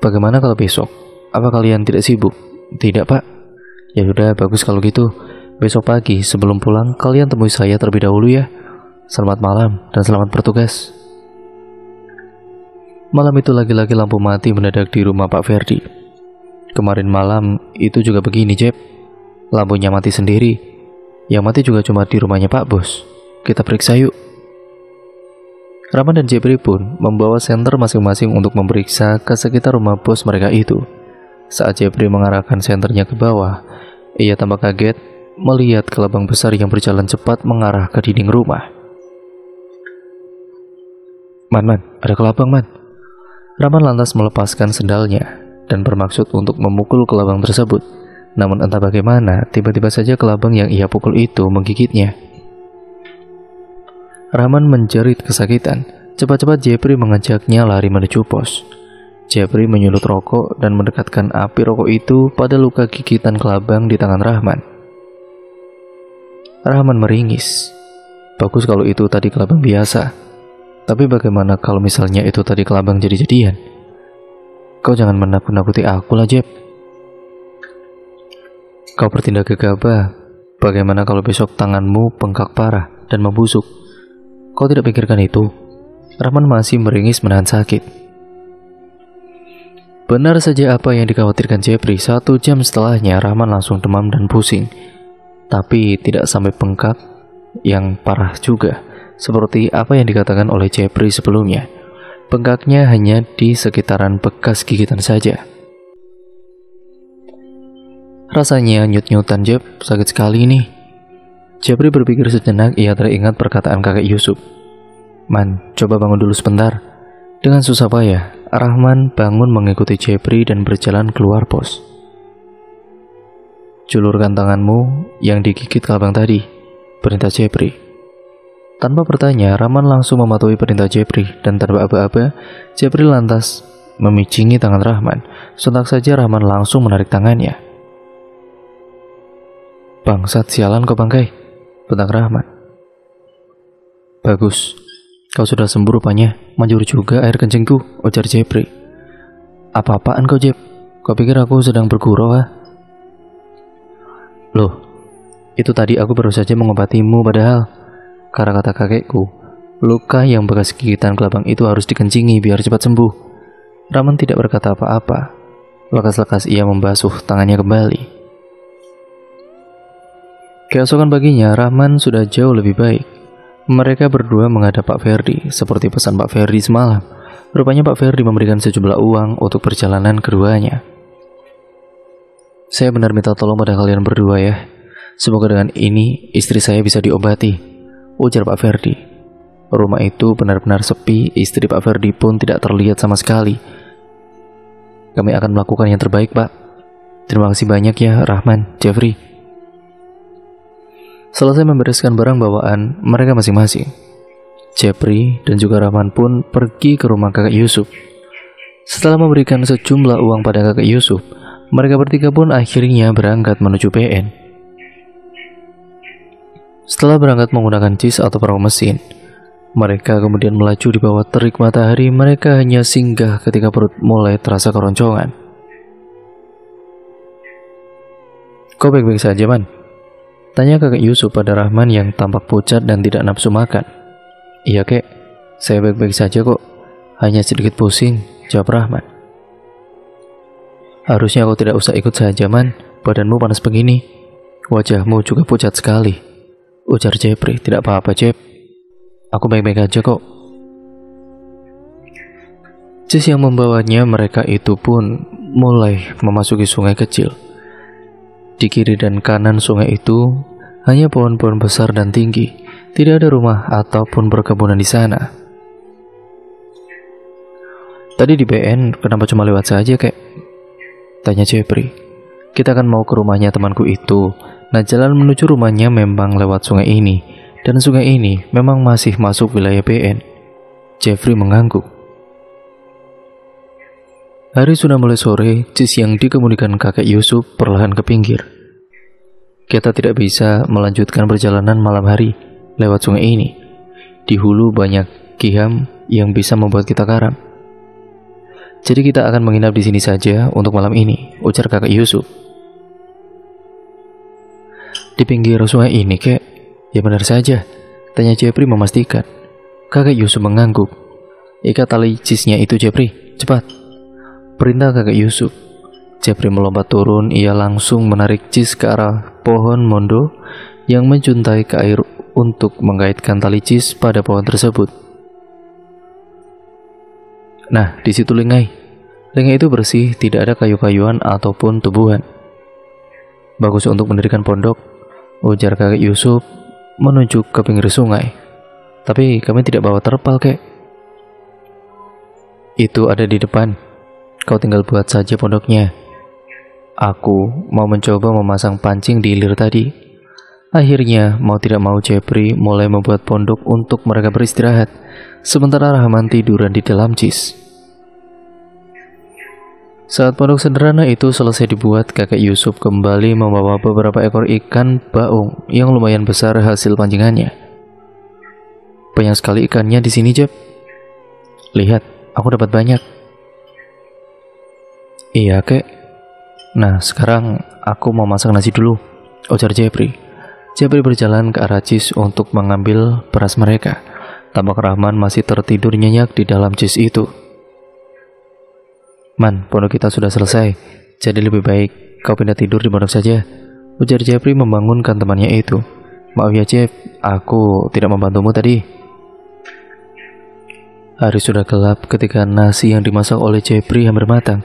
Bagaimana kalau besok? Apa kalian tidak sibuk? Tidak, Pak. Ya sudah, bagus kalau gitu. Besok pagi sebelum pulang kalian temui saya terlebih dahulu ya. Selamat malam dan selamat bertugas. Malam itu lagi-lagi lampu mati mendadak di rumah Pak Ferdi. Kemarin malam itu juga begini, Jep. Lampunya mati sendiri. Yang mati juga cuma di rumahnya Pak Bos. Kita periksa yuk. Rahman dan Jepri pun membawa senter masing-masing untuk memeriksa ke sekitar rumah bos mereka itu. Saat Jepri mengarahkan senternya ke bawah, ia tampak kaget melihat kelabang besar yang berjalan cepat mengarah ke dinding rumah. Man, ada kelabang, Man. Rahman lantas melepaskan sendalnya dan bermaksud untuk memukul kelabang tersebut. Namun entah bagaimana, tiba-tiba saja kelabang yang ia pukul itu menggigitnya. Rahman menjerit kesakitan. Cepat-cepat Jepri mengajaknya lari menuju pos. Jepri menyulut rokok dan mendekatkan api rokok itu pada luka gigitan kelabang di tangan Rahman. Rahman meringis. Bagus kalau itu tadi kelabang biasa. Tapi bagaimana kalau misalnya itu tadi kelabang jadi-jadian? Kau jangan menakut-nakuti aku lah, Jep. Kau bertindak gegabah. Bagaimana kalau besok tanganmu bengkak parah dan membusuk? Kau tidak pikirkan itu? Rahman masih meringis menahan sakit. Benar saja apa yang dikhawatirkan Jepri. 1 jam setelahnya Rahman langsung demam dan pusing. Tapi tidak sampai bengkak yang parah juga. Seperti apa yang dikatakan oleh Jepri sebelumnya. Bengkaknya hanya di sekitaran bekas gigitan saja. Rasanya nyut-nyutan, Jep, sakit sekali nih. Jepri berpikir sejenak, ia teringat perkataan kakek Yusuf. Man, coba bangun dulu sebentar. Dengan susah payah, Rahman bangun mengikuti Jepri dan berjalan keluar pos. Julurkan tanganmu yang digigit kelabang tadi, perintah Jepri. Tanpa bertanya, Rahman langsung mematuhi perintah Jepri dan tanpa aba-aba, Jepri lantas memicingi tangan Rahman. Sontak saja Rahman langsung menarik tangannya. Bangsat, sialan kau bangkai, bentak Rahman. Bagus, kau sudah sembuh rupanya. Manjur juga air kencingku, ujar Jepri. Apa-apaan kau, Jep? Kau pikir aku sedang bergurau, ah? Loh, itu tadi aku baru saja mengobatimu padahal. Karena kata kakekku, luka yang bekas gigitan kelabang itu harus dikencingi biar cepat sembuh. Rahman tidak berkata apa-apa. Lekas-lekas ia membasuh tangannya kembali. Keesokan paginya, Rahman sudah jauh lebih baik. Mereka berdua menghadap Pak Ferdi, seperti pesan Pak Ferdi semalam. Rupanya Pak Ferdi memberikan sejumlah uang untuk perjalanan keduanya. Saya benar minta tolong pada kalian berdua ya. Semoga dengan ini istri saya bisa diobati, ujar Pak Ferdi. Rumah itu benar-benar sepi, istri Pak Ferdi pun tidak terlihat sama sekali. Kami akan melakukan yang terbaik, Pak. Terima kasih banyak ya, Rahman, Jeffrey. Selesai membereskan barang bawaan mereka masing-masing, Jepri dan juga Rahman pun pergi ke rumah kakak Yusuf. Setelah memberikan sejumlah uang pada kakak Yusuf, mereka bertiga pun akhirnya berangkat menuju PN. Setelah berangkat menggunakan jis atau perahu mesin, mereka kemudian melaju di bawah terik matahari. Mereka hanya singgah ketika perut mulai terasa keroncongan. "Kau baik-baik saja, Man?" tanya kakak Yusuf pada Rahman yang tampak pucat dan tidak nafsu makan. "Iya, kek, saya baik-baik saja kok. Hanya sedikit pusing," jawab Rahman. "Harusnya kau tidak usah ikut saja, Man. Badanmu panas begini. Wajahmu juga pucat sekali," ujar Jepri. "Tidak apa-apa, Jep. Aku baik-baik aja kok." Jis yang membawanya mereka itu pun mulai memasuki sungai kecil. Di kiri dan kanan sungai itu hanya pohon-pohon besar dan tinggi. Tidak ada rumah ataupun perkebunan di sana. "Tadi di BN, kenapa cuma lewat saja, kek?" tanya Jepri. "Kita kan mau ke rumahnya temanku itu. Nah, jalan menuju rumahnya memang lewat sungai ini. Dan sungai ini memang masih masuk wilayah BN." Jeffrey mengangguk. Hari sudah mulai sore. Jis yang dikemudikan kakek Yusuf perlahan ke pinggir. "Kita tidak bisa melanjutkan perjalanan malam hari lewat sungai ini. Di hulu banyak kiham yang bisa membuat kita karam. Jadi kita akan menginap di sini saja untuk malam ini," ujar kakek Yusuf. "Di pinggir sungai ini, kek?" "Ya benar saja," tanya Jepri memastikan. Kakek Yusuf mengangguk. "Ikat tali jisnya itu, Jepri, cepat," perintah kakek Yusuf. Jepri melompat turun. Ia langsung menarik jis ke arah pohon mondo yang menjuntai ke air untuk mengaitkan tali jis pada pohon tersebut. Nah, di situ lengai. Lengai itu bersih, tidak ada kayu-kayuan ataupun tubuhan. "Bagus untuk mendirikan pondok," ujar kakek Yusuf menunjuk ke pinggir sungai. "Tapi kami tidak bawa terpal, kek." "Itu ada di depan. Kau tinggal buat saja pondoknya. Aku mau mencoba memasang pancing di hilir tadi." Akhirnya, mau tidak mau Jepri mulai membuat pondok untuk mereka beristirahat, sementara Rahman tiduran di dalam jis. Saat pondok sederhana itu selesai dibuat, kakek Yusuf kembali membawa beberapa ekor ikan baung yang lumayan besar hasil pancingannya. "Banyak sekali ikannya di sini, Jep. Lihat, aku dapat banyak." "Iya, kek. Nah, sekarang aku mau masak nasi dulu," ujar Jepri. Jepri berjalan ke arah jis untuk mengambil beras mereka. Tampak Rahman masih tertidur nyenyak di dalam jis itu. "Man, pondok kita sudah selesai. Jadi lebih baik kau pindah tidur di pondok saja," ujar Jepri membangunkan temannya itu. "Maaf ya, Jep, aku tidak membantumu tadi." Hari sudah gelap ketika nasi yang dimasak oleh Jepri hampir matang.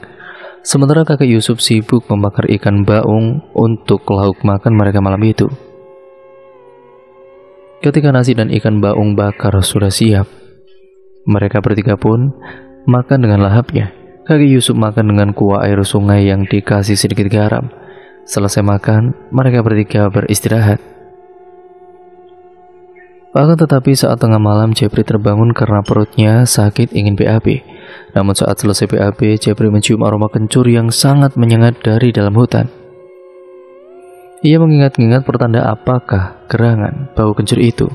Sementara kakek Yusuf sibuk membakar ikan baung untuk lauk makan mereka malam itu. Ketika nasi dan ikan baung bakar sudah siap, mereka bertiga pun makan dengan lahapnya. Kakek Yusuf makan dengan kuah air sungai yang dikasih sedikit garam. Selesai makan, mereka bertiga beristirahat. Akan tetapi saat tengah malam, Jepri terbangun karena perutnya sakit ingin BAB. Namun saat selesai BAB, Jepri mencium aroma kencur yang sangat menyengat dari dalam hutan. Ia mengingat-ingat pertanda apakah gerangan bau kencur itu.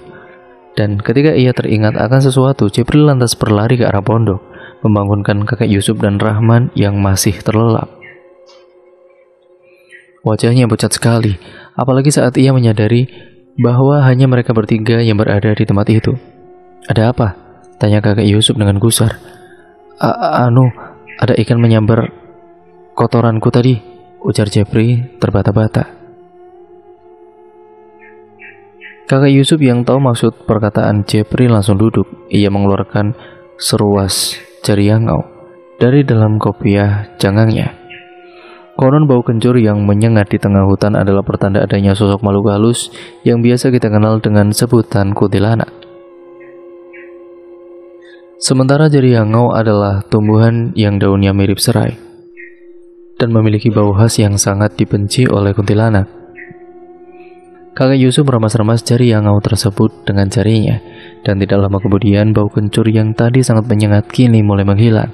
Dan ketika ia teringat akan sesuatu, Jepri lantas berlari ke arah pondok, membangunkan kakek Yusuf dan Rahman yang masih terlelap. Wajahnya pucat sekali, apalagi saat ia menyadari bahwa hanya mereka bertiga yang berada di tempat itu. "Ada apa?" tanya kakek Yusuf dengan gusar. Ada ikan menyambar kotoranku tadi," ujar Jepri terbata-bata. Kakek Yusuf yang tahu maksud perkataan Jepri langsung duduk. Ia mengeluarkan seruas jari yangau dari dalam kopiah janggangnya. Konon bau kencur yang menyengat di tengah hutan adalah pertanda adanya sosok makhluk halus yang biasa kita kenal dengan sebutan kuntilanak. Sementara jari yangau adalah tumbuhan yang daunnya mirip serai dan memiliki bau khas yang sangat dibenci oleh kuntilanak. Kakek Yusuf meremas-remas jari yangau tersebut dengan jarinya. Dan tidak lama kemudian bau kencur yang tadi sangat menyengat kini mulai menghilang.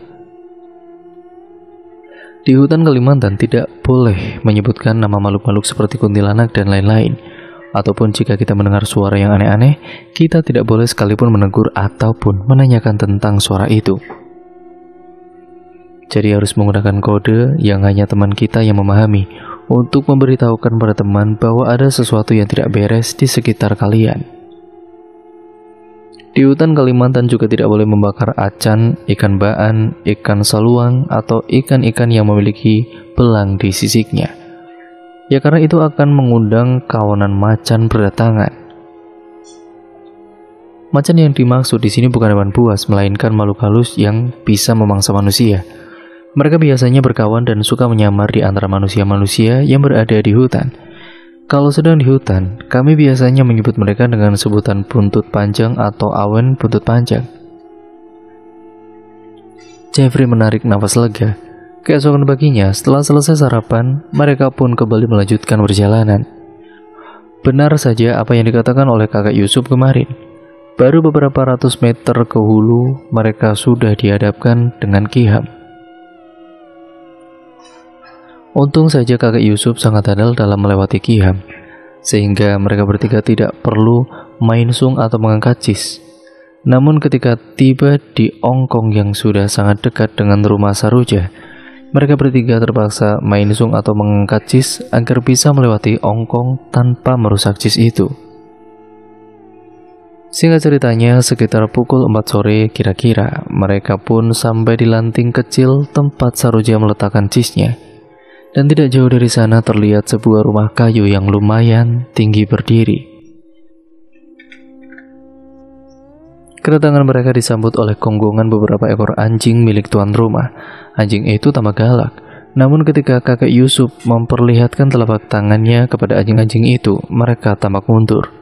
Di hutan Kalimantan tidak boleh menyebutkan nama makhluk-makhluk seperti kuntilanak dan lain-lain. Ataupun jika kita mendengar suara yang aneh-aneh, kita tidak boleh sekalipun menegur ataupun menanyakan tentang suara itu. Jadi harus menggunakan kode yang hanya teman kita yang memahami untuk memberitahukan pada teman bahwa ada sesuatu yang tidak beres di sekitar kalian. Di hutan Kalimantan juga tidak boleh membakar acan, ikan baan, ikan saluang, atau ikan-ikan yang memiliki belang di sisiknya. Ya karena itu akan mengundang kawanan macan berdatangan. Macan yang dimaksud di sini bukan hewan buas, melainkan makhluk halus yang bisa memangsa manusia. Mereka biasanya berkawan dan suka menyamar di antara manusia-manusia yang berada di hutan. Kalau sedang di hutan, kami biasanya menyebut mereka dengan sebutan buntut panjang atau awen buntut panjang. Jeffrey menarik nafas lega. Keesokan paginya, setelah selesai sarapan, mereka pun kembali melanjutkan perjalanan. Benar saja apa yang dikatakan oleh kakak Yusuf kemarin. Baru beberapa ratus meter ke hulu, mereka sudah dihadapkan dengan Ki-ham. Untung saja kakak Yusuf sangat handal dalam melewati Ki-ham, sehingga mereka bertiga tidak perlu main sung atau mengangkat cis. Namun ketika tiba di ongkong yang sudah sangat dekat dengan rumah Saroja, mereka bertiga terpaksa main sung atau mengangkat cis agar bisa melewati ongkong tanpa merusak cis itu. Singkat ceritanya, sekitar pukul 4 sore kira-kira, mereka pun sampai di lanting kecil tempat Saroja meletakkan cisnya. Dan tidak jauh dari sana terlihat sebuah rumah kayu yang lumayan tinggi berdiri. Kedatangan mereka disambut oleh konggongan beberapa ekor anjing milik tuan rumah. Anjing itu tampak galak. Namun ketika kakek Yusuf memperlihatkan telapak tangannya kepada anjing-anjing itu, mereka tampak mundur.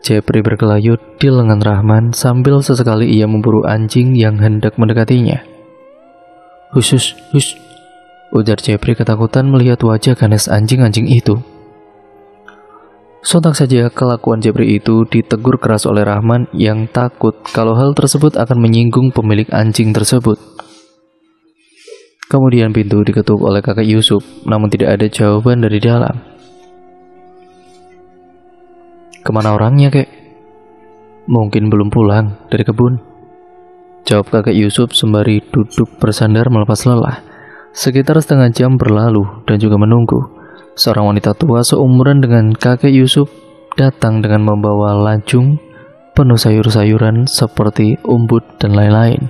Jeffrey berkelayut di lengan Rahman sambil sesekali ia memburu anjing yang hendak mendekatinya. Hush, ujar Jeffrey ketakutan melihat wajah ganas anjing-anjing itu. Sontak saja kelakuan Jeffrey itu ditegur keras oleh Rahman yang takut kalau hal tersebut akan menyinggung pemilik anjing tersebut. Kemudian pintu diketuk oleh kakek Yusuf, namun tidak ada jawaban dari dalam. Kemana orangnya, kek? Mungkin belum pulang dari kebun, jawab kakek Yusuf sembari duduk bersandar melepas lelah. Sekitar setengah jam berlalu dan juga menunggu. Seorang wanita tua seumuran dengan kakek Yusuf datang dengan membawa lajung penuh sayur-sayuran seperti umbut dan lain-lain.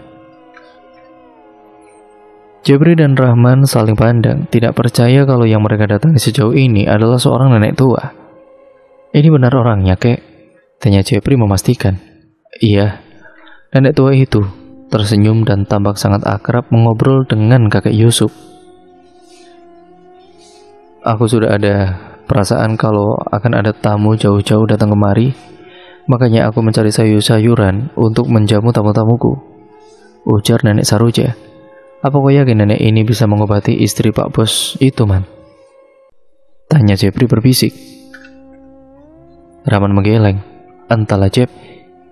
Jeffrey dan Rahman saling pandang, tidak percaya kalau yang mereka datangi sejauh ini adalah seorang nenek tua. Ini benar orangnya, kek? Tanya Jeffrey memastikan. Iya, nenek tua itu tersenyum dan tampak sangat akrab mengobrol dengan kakek Yusuf. Aku sudah ada perasaan kalau akan ada tamu jauh-jauh datang kemari, makanya aku mencari sayur-sayuran untuk menjamu tamu-tamuku, ujar nenek Saroja. Apa kau yakin nenek ini bisa mengobati istri Pak Bos itu, Man? Tanya Jeffrey berbisik. Rahman menggeleng. Entahlah, Jeff,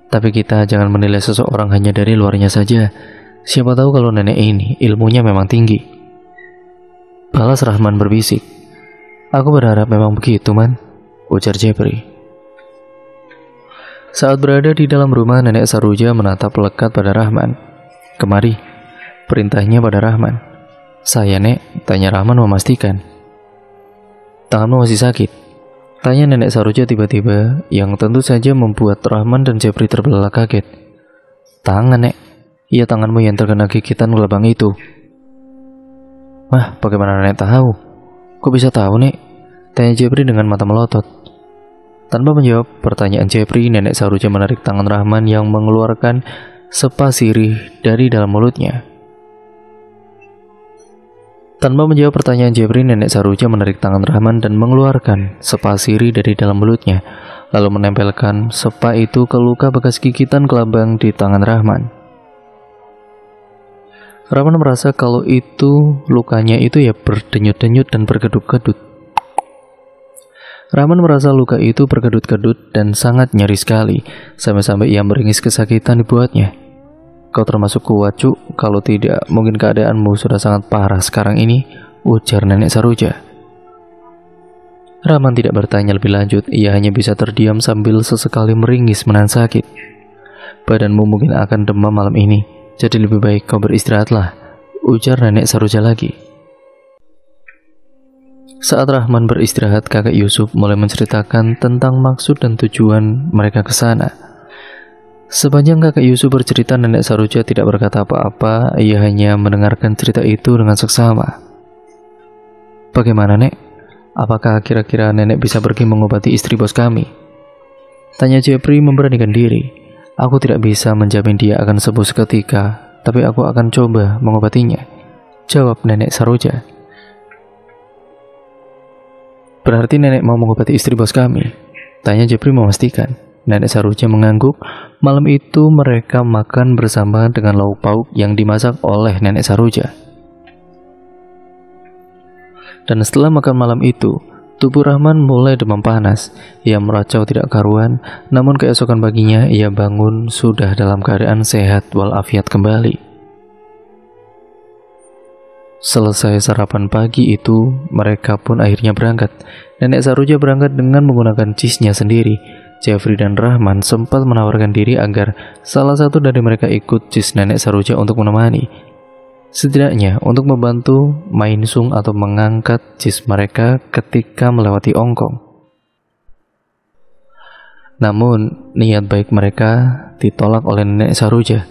tapi kita jangan menilai seseorang hanya dari luarnya saja. Siapa tahu kalau nenek ini ilmunya memang tinggi. Balas Rahman berbisik. Aku berharap memang begitu, Man, ujar Jeffrey. Saat berada di dalam rumah, nenek Saroja menatap lekat pada Rahman. Kemari, perintahnya pada Rahman. Saya, Nek, tanya Rahman memastikan. Tanganmu masih sakit? Tanya nenek Saroja tiba-tiba, yang tentu saja membuat Rahman dan Jeffrey terbelalak kaget. Tangan, Nek. Iya, tanganmu yang terkena gigitan gelabang itu. Wah, bagaimana nenek tahu? Kok bisa tahu, Nek? Tanya Jeffrey dengan mata melotot. Tanpa menjawab pertanyaan Jeffrey, nenek Saroja menarik tangan Rahman yang mengeluarkan sepa sirih dari dalam mulutnya. Tanpa menjawab pertanyaan Jeffrey, nenek Saroja menarik tangan Rahman dan mengeluarkan sepa sirih dari dalam mulutnya, lalu menempelkan sepa itu ke luka bekas gigitan gelabang di tangan Rahman. Rahman merasa kalau itu lukanya itu ya berdenyut-denyut dan berkedut-kedut. Rahman merasa luka itu berkedut-kedut dan sangat nyeri sekali, sampai-sampai ia meringis kesakitan dibuatnya. Kau termasuk kuat, Cuk. Kalau tidak, mungkin keadaanmu sudah sangat parah sekarang ini, ujar Nenek Saroja. Rahman tidak bertanya lebih lanjut, ia hanya bisa terdiam sambil sesekali meringis menahan sakit. Badanmu mungkin akan demam malam ini, jadi lebih baik kau beristirahatlah, ujar Nenek Saroja lagi. Saat Rahman beristirahat, kakek Yusuf mulai menceritakan tentang maksud dan tujuan mereka ke sana. Sepanjang kakek Yusuf bercerita, Nenek Saroja tidak berkata apa-apa, ia hanya mendengarkan cerita itu dengan seksama. Bagaimana, Nek? Apakah kira-kira Nenek bisa pergi mengobati istri bos kami? Tanya Jepri memberanikan diri. Aku tidak bisa menjamin dia akan sembuh seketika, tapi aku akan coba mengobatinya, jawab Nenek Saroja. Berarti Nenek mau mengobati istri bos kami? Tanya Jepri memastikan. Nenek Saroja mengangguk. Malam itu mereka makan bersama dengan lauk pauk yang dimasak oleh Nenek Saroja. Dan setelah makan malam itu, tubuh Rahman mulai demam panas. Ia meracau tidak karuan, namun keesokan paginya ia bangun sudah dalam keadaan sehat walafiat kembali. Selesai sarapan pagi itu, mereka pun akhirnya berangkat. Nenek Saroja berangkat dengan menggunakan cisnya sendiri. Jeffrey dan Rahman sempat menawarkan diri agar salah satu dari mereka ikut cis Nenek Saroja untuk menemani. Setidaknya untuk membantu mainsung atau mengangkat cis mereka ketika melewati Ongkong. Namun, niat baik mereka ditolak oleh Nenek Saroja.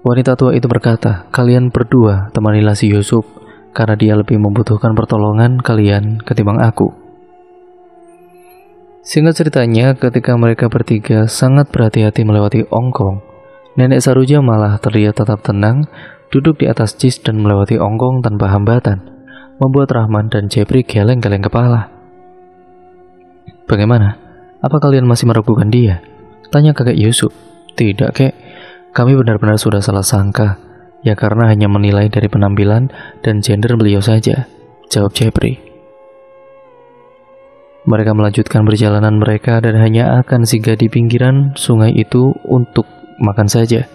Wanita tua itu berkata, kalian berdua temanilah si Yusuf, karena dia lebih membutuhkan pertolongan kalian ketimbang aku. Singkat ceritanya, ketika mereka bertiga sangat berhati-hati melewati Ongkong, Nenek Saroja malah terlihat tetap tenang, duduk di atas cis dan melewati Ongkong tanpa hambatan, membuat Rahman dan Jepri geleng-geleng kepala. Bagaimana? Apa kalian masih meragukan dia? Tanya kakek Yusuf. Tidak, kek. Kami benar-benar sudah salah sangka, ya karena hanya menilai dari penampilan dan gender beliau saja, jawab Jepri. Mereka melanjutkan perjalanan mereka dan hanya akan singgah di pinggiran sungai itu untuk makan saja.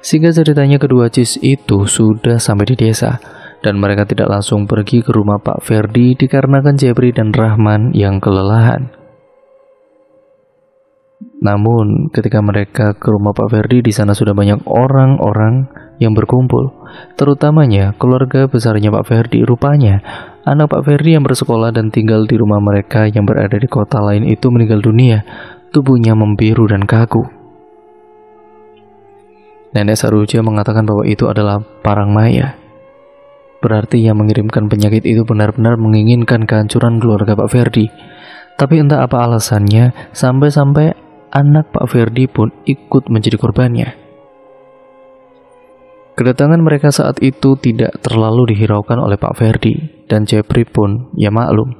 Sehingga ceritanya kedua cis itu sudah sampai di desa, dan mereka tidak langsung pergi ke rumah Pak Ferdi dikarenakan Jepri dan Rahman yang kelelahan. Namun, ketika mereka ke rumah Pak Ferdi, di sana sudah banyak orang-orang yang berkumpul, terutamanya keluarga besarnya Pak Ferdi. Rupanya, anak Pak Ferdi yang bersekolah dan tinggal di rumah mereka yang berada di kota lain itu meninggal dunia, tubuhnya membiru dan kaku. Nenek Saroja mengatakan bahwa itu adalah parang maya. Berarti yang mengirimkan penyakit itu benar-benar menginginkan kehancuran keluarga Pak Ferdi. Tapi entah apa alasannya, sampai-sampai anak Pak Ferdi pun ikut menjadi korbannya. Kedatangan mereka saat itu tidak terlalu dihiraukan oleh Pak Ferdi, dan Jepri pun ya maklum.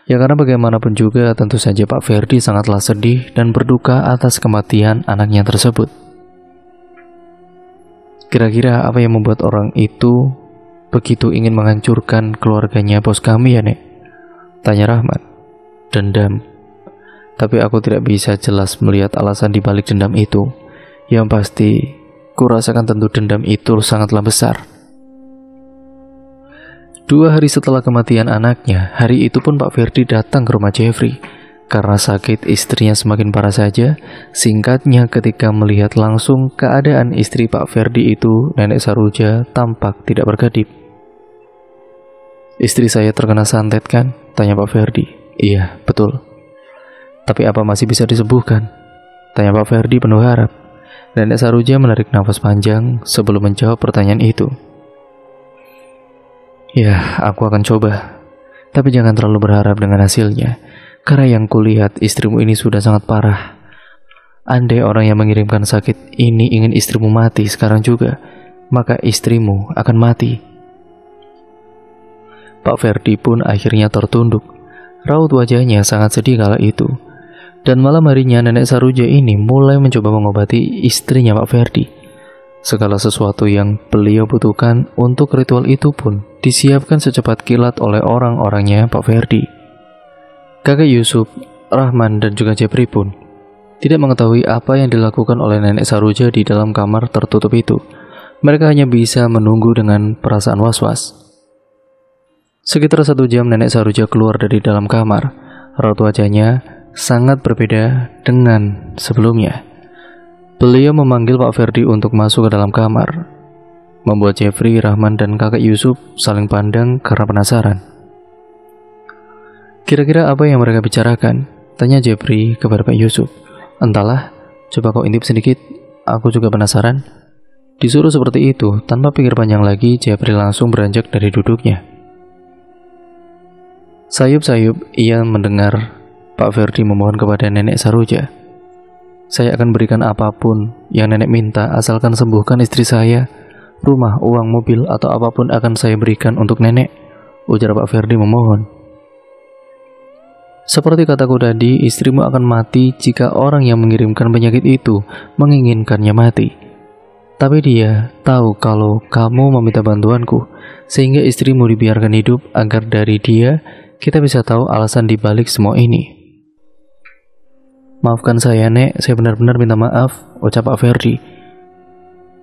Ya karena bagaimanapun juga tentu saja Pak Ferdi sangatlah sedih dan berduka atas kematian anaknya tersebut. Kira-kira apa yang membuat orang itu begitu ingin menghancurkan keluarganya bos kami ya, Nek? Tanya Rahman. Dendam. Tapi aku tidak bisa jelas melihat alasan dibalik dendam itu. Yang pasti, kurasakan tentu dendam itu sangatlah besar. 2 hari setelah kematian anaknya, hari itu pun Pak Ferdi datang ke rumah Jeffrey. Karena sakit istrinya semakin parah saja, singkatnya ketika melihat langsung keadaan istri Pak Ferdi itu, Nenek Saroja tampak tidak berkedip. Istri saya terkena santet kan? Tanya Pak Ferdi. Iya, betul. Tapi apa masih bisa disembuhkan? Tanya Pak Ferdi penuh harap. Nenek Saroja menarik nafas panjang sebelum menjawab pertanyaan itu. Ya, aku akan coba. Tapi jangan terlalu berharap dengan hasilnya. Karena yang kulihat istrimu ini sudah sangat parah. Andai orang yang mengirimkan sakit ini ingin istrimu mati sekarang juga, maka istrimu akan mati. Pak Ferdi pun akhirnya tertunduk. Raut wajahnya sangat sedih kala itu. Dan malam harinya Nenek Saroja ini mulai mencoba mengobati istrinya Pak Ferdi. Segala sesuatu yang beliau butuhkan untuk ritual itu pun disiapkan secepat kilat oleh orang-orangnya Pak Ferdi. Kakek Yusuf, Rahman, dan juga Jepri pun tidak mengetahui apa yang dilakukan oleh nenek Saroja di dalam kamar tertutup itu. Mereka hanya bisa menunggu dengan perasaan was-was. Sekitar 1 jam nenek Saroja keluar dari dalam kamar. Raut wajahnya sangat berbeda dengan sebelumnya. Beliau memanggil Pak Ferdi untuk masuk ke dalam kamar, membuat Jeffrey, Rahman, dan kakek Yusuf saling pandang karena penasaran. Kira-kira apa yang mereka bicarakan? Tanya Jeffrey kepada Pak Yusuf. Entahlah, coba kau intip sedikit, aku juga penasaran. Disuruh seperti itu, tanpa pikir panjang lagi, Jeffrey langsung beranjak dari duduknya. Sayup-sayup ia mendengar Pak Ferdi memohon kepada nenek Saroja. Saya akan berikan apapun yang nenek minta, asalkan sembuhkan istri saya. Rumah, uang, mobil, atau apapun akan saya berikan untuk nenek, ujar Pak Ferdi memohon. Seperti kataku tadi, istrimu akan mati jika orang yang mengirimkan penyakit itu menginginkannya mati. Tapi dia tahu kalau kamu meminta bantuanku, sehingga istrimu dibiarkan hidup agar dari dia kita bisa tahu alasan dibalik semua ini. Maafkan saya, Nek, saya benar-benar minta maaf, ucap Pak Ferdi.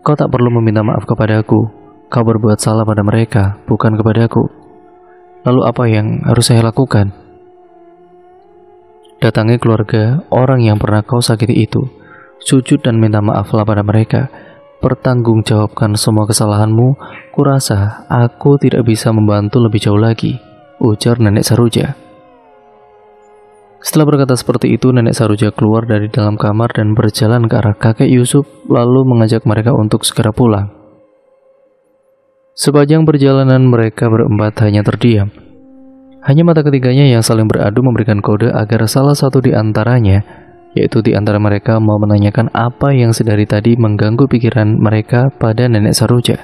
Kau tak perlu meminta maaf kepadaku, kau berbuat salah pada mereka, bukan kepadaku. Lalu apa yang harus saya lakukan? Datangi keluarga orang yang pernah kau sakiti itu, sujud dan minta maaflah pada mereka. Pertanggungjawabkan semua kesalahanmu. Kurasa aku tidak bisa membantu lebih jauh lagi, ujar nenek Saroja. Setelah berkata seperti itu, nenek Saroja keluar dari dalam kamar dan berjalan ke arah kakek Yusuf, lalu mengajak mereka untuk segera pulang. Sepanjang perjalanan mereka berempat hanya terdiam. Hanya mata ketiganya yang saling beradu memberikan kode agar salah satu di antaranya, yaitu di antara mereka, mau menanyakan apa yang sedari tadi mengganggu pikiran mereka pada nenek Saroja.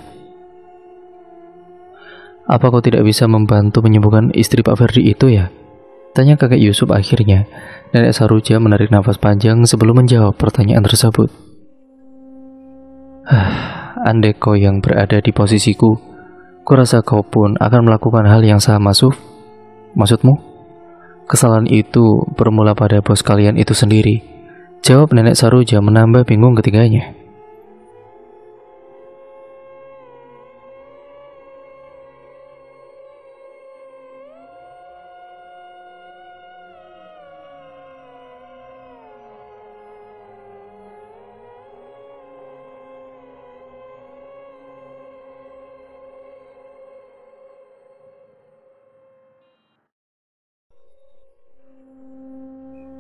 Apa kau tidak bisa membantu menyembuhkan istri Pak Ferdi itu ya? Tanya kakek Yusuf akhirnya. Nenek Saroja menarik nafas panjang sebelum menjawab pertanyaan tersebut. Andai kau yang berada di posisiku, kurasa kau pun akan melakukan hal yang sama, Suf. Maksudmu? Kesalahan itu bermula pada bos kalian itu sendiri, jawab nenek Saroja menambah bingung ketiganya.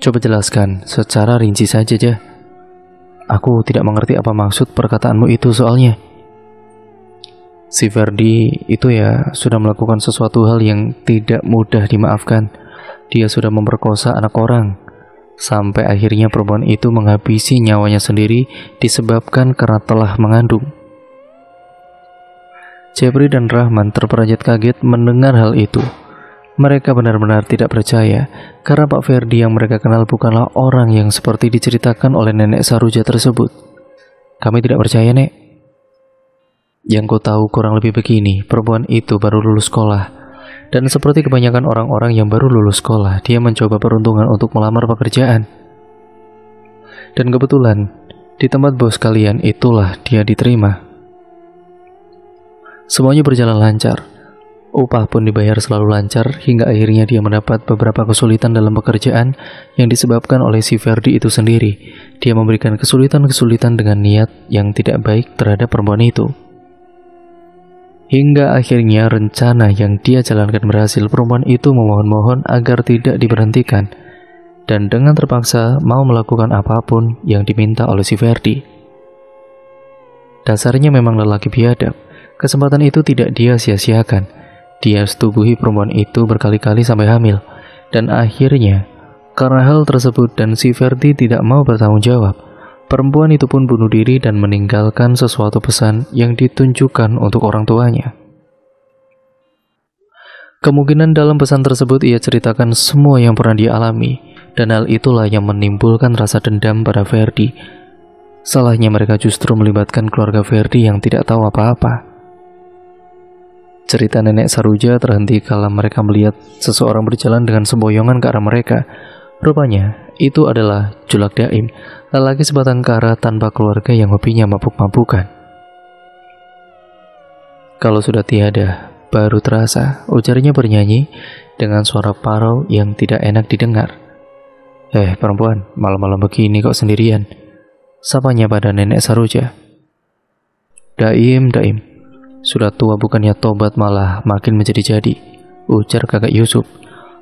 Coba jelaskan secara rinci saja, Jah. Aku tidak mengerti apa maksud perkataanmu itu soalnya. Si Ferdi itu ya sudah melakukan sesuatu hal yang tidak mudah dimaafkan. Dia sudah memperkosa anak orang, sampai akhirnya perempuan itu menghabisi nyawanya sendiri disebabkan karena telah mengandung. Jeffrey dan Rahman terperanjat kaget mendengar hal itu. Mereka benar-benar tidak percaya, karena Pak Ferdi yang mereka kenal bukanlah orang yang seperti diceritakan oleh nenek Saroja tersebut. Kami tidak percaya, Nek. Yang ku tahu kurang lebih begini, perempuan itu baru lulus sekolah. Dan seperti kebanyakan orang-orang yang baru lulus sekolah, dia mencoba peruntungan untuk melamar pekerjaan. Dan kebetulan, di tempat bos kalian itulah dia diterima. Semuanya berjalan lancar. Upah pun dibayar selalu lancar, hingga akhirnya dia mendapat beberapa kesulitan dalam pekerjaan yang disebabkan oleh si Ferdi itu sendiri. Dia memberikan kesulitan-kesulitan dengan niat yang tidak baik terhadap perempuan itu. Hingga akhirnya rencana yang dia jalankan berhasil. Perempuan itu memohon-mohon agar tidak diberhentikan, dan dengan terpaksa mau melakukan apapun yang diminta oleh si Ferdi. Dasarnya memang lelaki biadab. Kesempatan itu tidak dia sia-siakan. Dia setubuhi perempuan itu berkali-kali sampai hamil. Dan akhirnya, karena hal tersebut dan si Ferdi tidak mau bertanggung jawab, perempuan itu pun bunuh diri dan meninggalkan sesuatu pesan yang ditunjukkan untuk orang tuanya. Kemungkinan dalam pesan tersebut ia ceritakan semua yang pernah dia alami, dan hal itulah yang menimbulkan rasa dendam pada Ferdi. Salahnya mereka justru melibatkan keluarga Ferdi yang tidak tahu apa-apa. Cerita nenek Saruja terhenti kala mereka melihat seseorang berjalan dengan semboyongan ke arah mereka. Rupanya, itu adalah Julak Daim, lelaki sebatang kara tanpa keluarga yang hobinya mabuk-mabukan. Kalau sudah tiada, baru terasa, ujarnya bernyanyi dengan suara parau yang tidak enak didengar. Perempuan, malam-malam begini kok sendirian? Sapanya pada nenek Saruja. Daim, sudah tua bukannya tobat malah makin menjadi-jadi, ujar kakak Yusuf.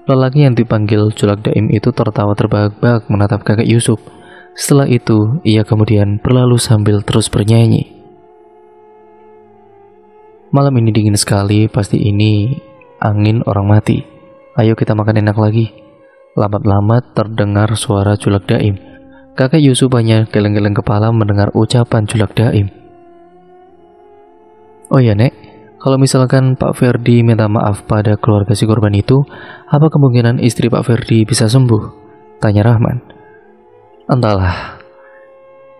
Lelaki yang dipanggil Julak Daim itu tertawa terbahak-bahak menatap kakak Yusuf. Setelah itu, ia kemudian berlalu sambil terus bernyanyi. Malam ini dingin sekali, pasti ini angin orang mati. Ayo kita makan enak lagi. Lambat-lambat terdengar suara Julak Daim. Kakak Yusuf hanya geleng-geleng kepala mendengar ucapan Julak Daim. Oh ya Nek, kalau misalkan Pak Ferdi minta maaf pada keluarga si korban itu, apa kemungkinan istri Pak Ferdi bisa sembuh? Tanya Rahman. Entahlah,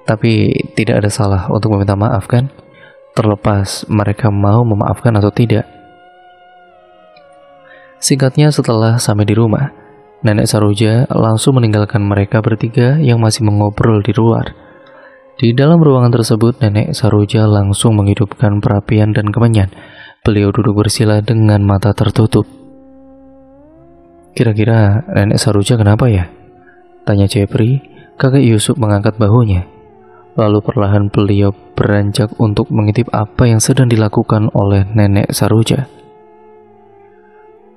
tapi tidak ada salah untuk meminta maaf kan? Terlepas mereka mau memaafkan atau tidak. Singkatnya, setelah sampai di rumah, nenek Saruja langsung meninggalkan mereka bertiga yang masih mengobrol di luar. Di dalam ruangan tersebut, nenek Saruja langsung menghidupkan perapian dan kemenyan. Beliau duduk bersila dengan mata tertutup. Kira-kira nenek Saruja kenapa ya? Tanya Jepri. Kakak Yusuf mengangkat bahunya. Lalu perlahan beliau beranjak untuk mengintip apa yang sedang dilakukan oleh nenek Saruja.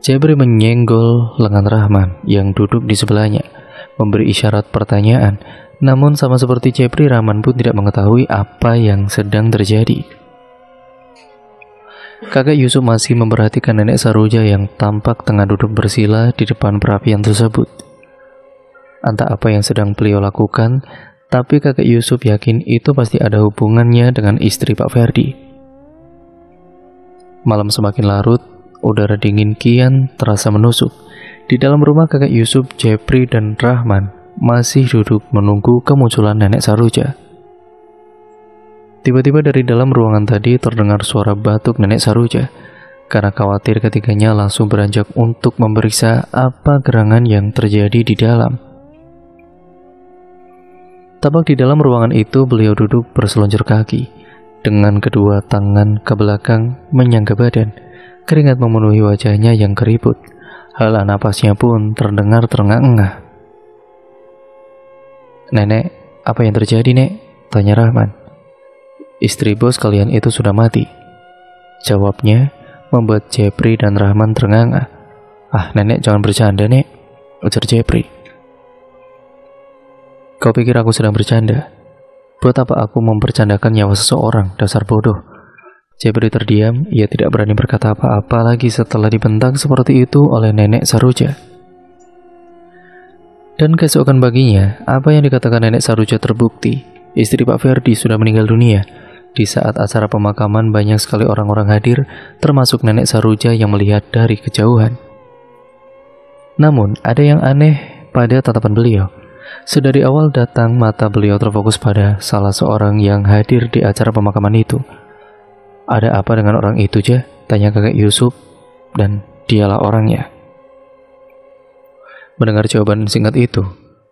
Jepri menyenggol lengan Rahman yang duduk di sebelahnya, memberi isyarat pertanyaan. Namun sama seperti Jepri, Rahman pun tidak mengetahui apa yang sedang terjadi. Kakak Yusuf masih memperhatikan nenek Saruja yang tampak tengah duduk bersila di depan perapian tersebut. Entah apa yang sedang beliau lakukan, tapi kakak Yusuf yakin itu pasti ada hubungannya dengan istri Pak Ferdi. Malam semakin larut, udara dingin kian terasa menusuk. Di dalam rumah kakak Yusuf, Jepri dan Rahman masih duduk menunggu kemunculan nenek Saruja. Tiba-tiba dari dalam ruangan tadi terdengar suara batuk nenek Saruja. Karena khawatir, ketiganya langsung beranjak untuk memeriksa apa gerangan yang terjadi di dalam. Tampak di dalam ruangan itu beliau duduk berseluncur kaki, dengan kedua tangan ke belakang menyangga badan. Keringat memenuhi wajahnya yang keriput. Hala napasnya pun terdengar terengah-engah. Nenek, apa yang terjadi, Nek? Tanya Rahman. Istri bos kalian itu sudah mati. Jawabnya membuat Jepri dan Rahman terengah-engah. Nenek jangan bercanda, Nek, ujar Jepri. Kau pikir aku sedang bercanda? Buat apa aku mempercandakan nyawa seseorang, dasar bodoh. Jepri terdiam, ia tidak berani berkata apa-apa lagi setelah dibentak seperti itu oleh nenek Saruja. Dan keesokan paginya, apa yang dikatakan nenek Saruja terbukti. Istri Pak Ferdi sudah meninggal dunia. Di saat acara pemakaman, banyak sekali orang-orang hadir, termasuk nenek Saruja yang melihat dari kejauhan. Namun, ada yang aneh pada tatapan beliau. Sedari awal datang, mata beliau terfokus pada salah seorang yang hadir di acara pemakaman itu. Ada apa dengan orang itu, Ja? Tanya kakak Yusuf, dan dialah orangnya. Mendengar jawaban singkat itu,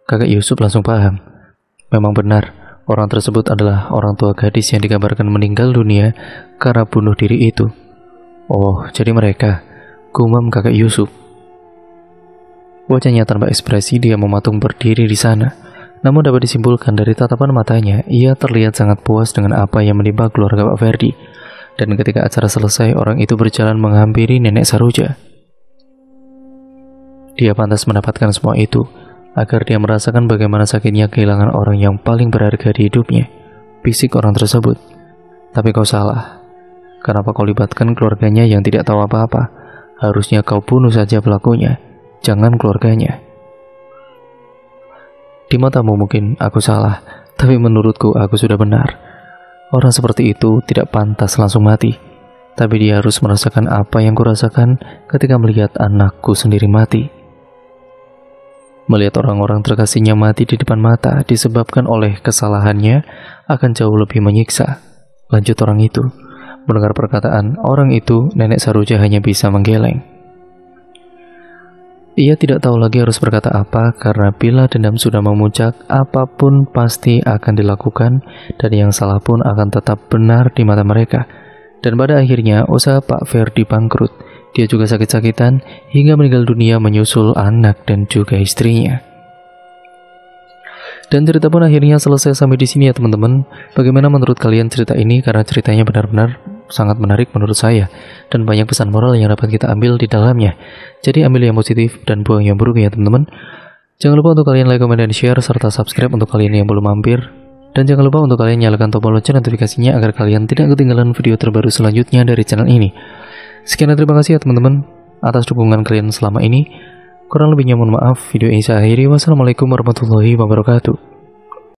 kakak Yusuf langsung paham. Memang benar, orang tersebut adalah orang tua gadis yang dikabarkan meninggal dunia karena bunuh diri itu. Oh, jadi mereka, gumam kakak Yusuf. Wajahnya tanpa ekspresi, dia mematung berdiri di sana. Namun dapat disimpulkan dari tatapan matanya, ia terlihat sangat puas dengan apa yang menimpa keluarga Pak Ferdi. Dan ketika acara selesai, orang itu berjalan menghampiri nenek Saruja. Dia pantas mendapatkan semua itu, agar dia merasakan bagaimana sakitnya kehilangan orang yang paling berharga di hidupnya, bisik orang tersebut. Tapi kau salah. Kenapa kau libatkan keluarganya yang tidak tahu apa-apa? Harusnya kau bunuh saja pelakunya, jangan keluarganya. Di matamu mungkin aku salah, tapi menurutku aku sudah benar. Orang seperti itu tidak pantas langsung mati. Tapi dia harus merasakan apa yang kurasakan ketika melihat anakku sendiri mati. Melihat orang-orang terkasihnya mati di depan mata disebabkan oleh kesalahannya akan jauh lebih menyiksa. Lanjut orang itu, Mendengar perkataan orang itu, Nenek Saroja hanya bisa menggeleng. Ia tidak tahu lagi harus berkata apa, karena bila dendam sudah memuncak, apapun pasti akan dilakukan, dan yang salah pun akan tetap benar di mata mereka. Dan pada akhirnya, usaha Pak Ferdi bangkrut. Dia juga sakit-sakitan, hingga meninggal dunia menyusul anak dan juga istrinya. Dan cerita pun akhirnya selesai sampai di sini ya teman-teman. Bagaimana menurut kalian cerita ini? Karena ceritanya benar-benar sangat menarik menurut saya, dan banyak pesan moral yang dapat kita ambil di dalamnya. Jadi ambil yang positif dan buang yang buruk ya teman-teman. Jangan lupa untuk kalian like, comment, dan share, serta subscribe untuk kalian yang belum mampir. Dan jangan lupa untuk kalian nyalakan tombol lonceng notifikasinya agar kalian tidak ketinggalan video terbaru selanjutnya dari channel ini. Sekian dan terima kasih ya teman-teman atas dukungan kalian selama ini. Kurang lebihnya mohon maaf. Video ini saya akhiri. Wassalamualaikum warahmatullahi wabarakatuh.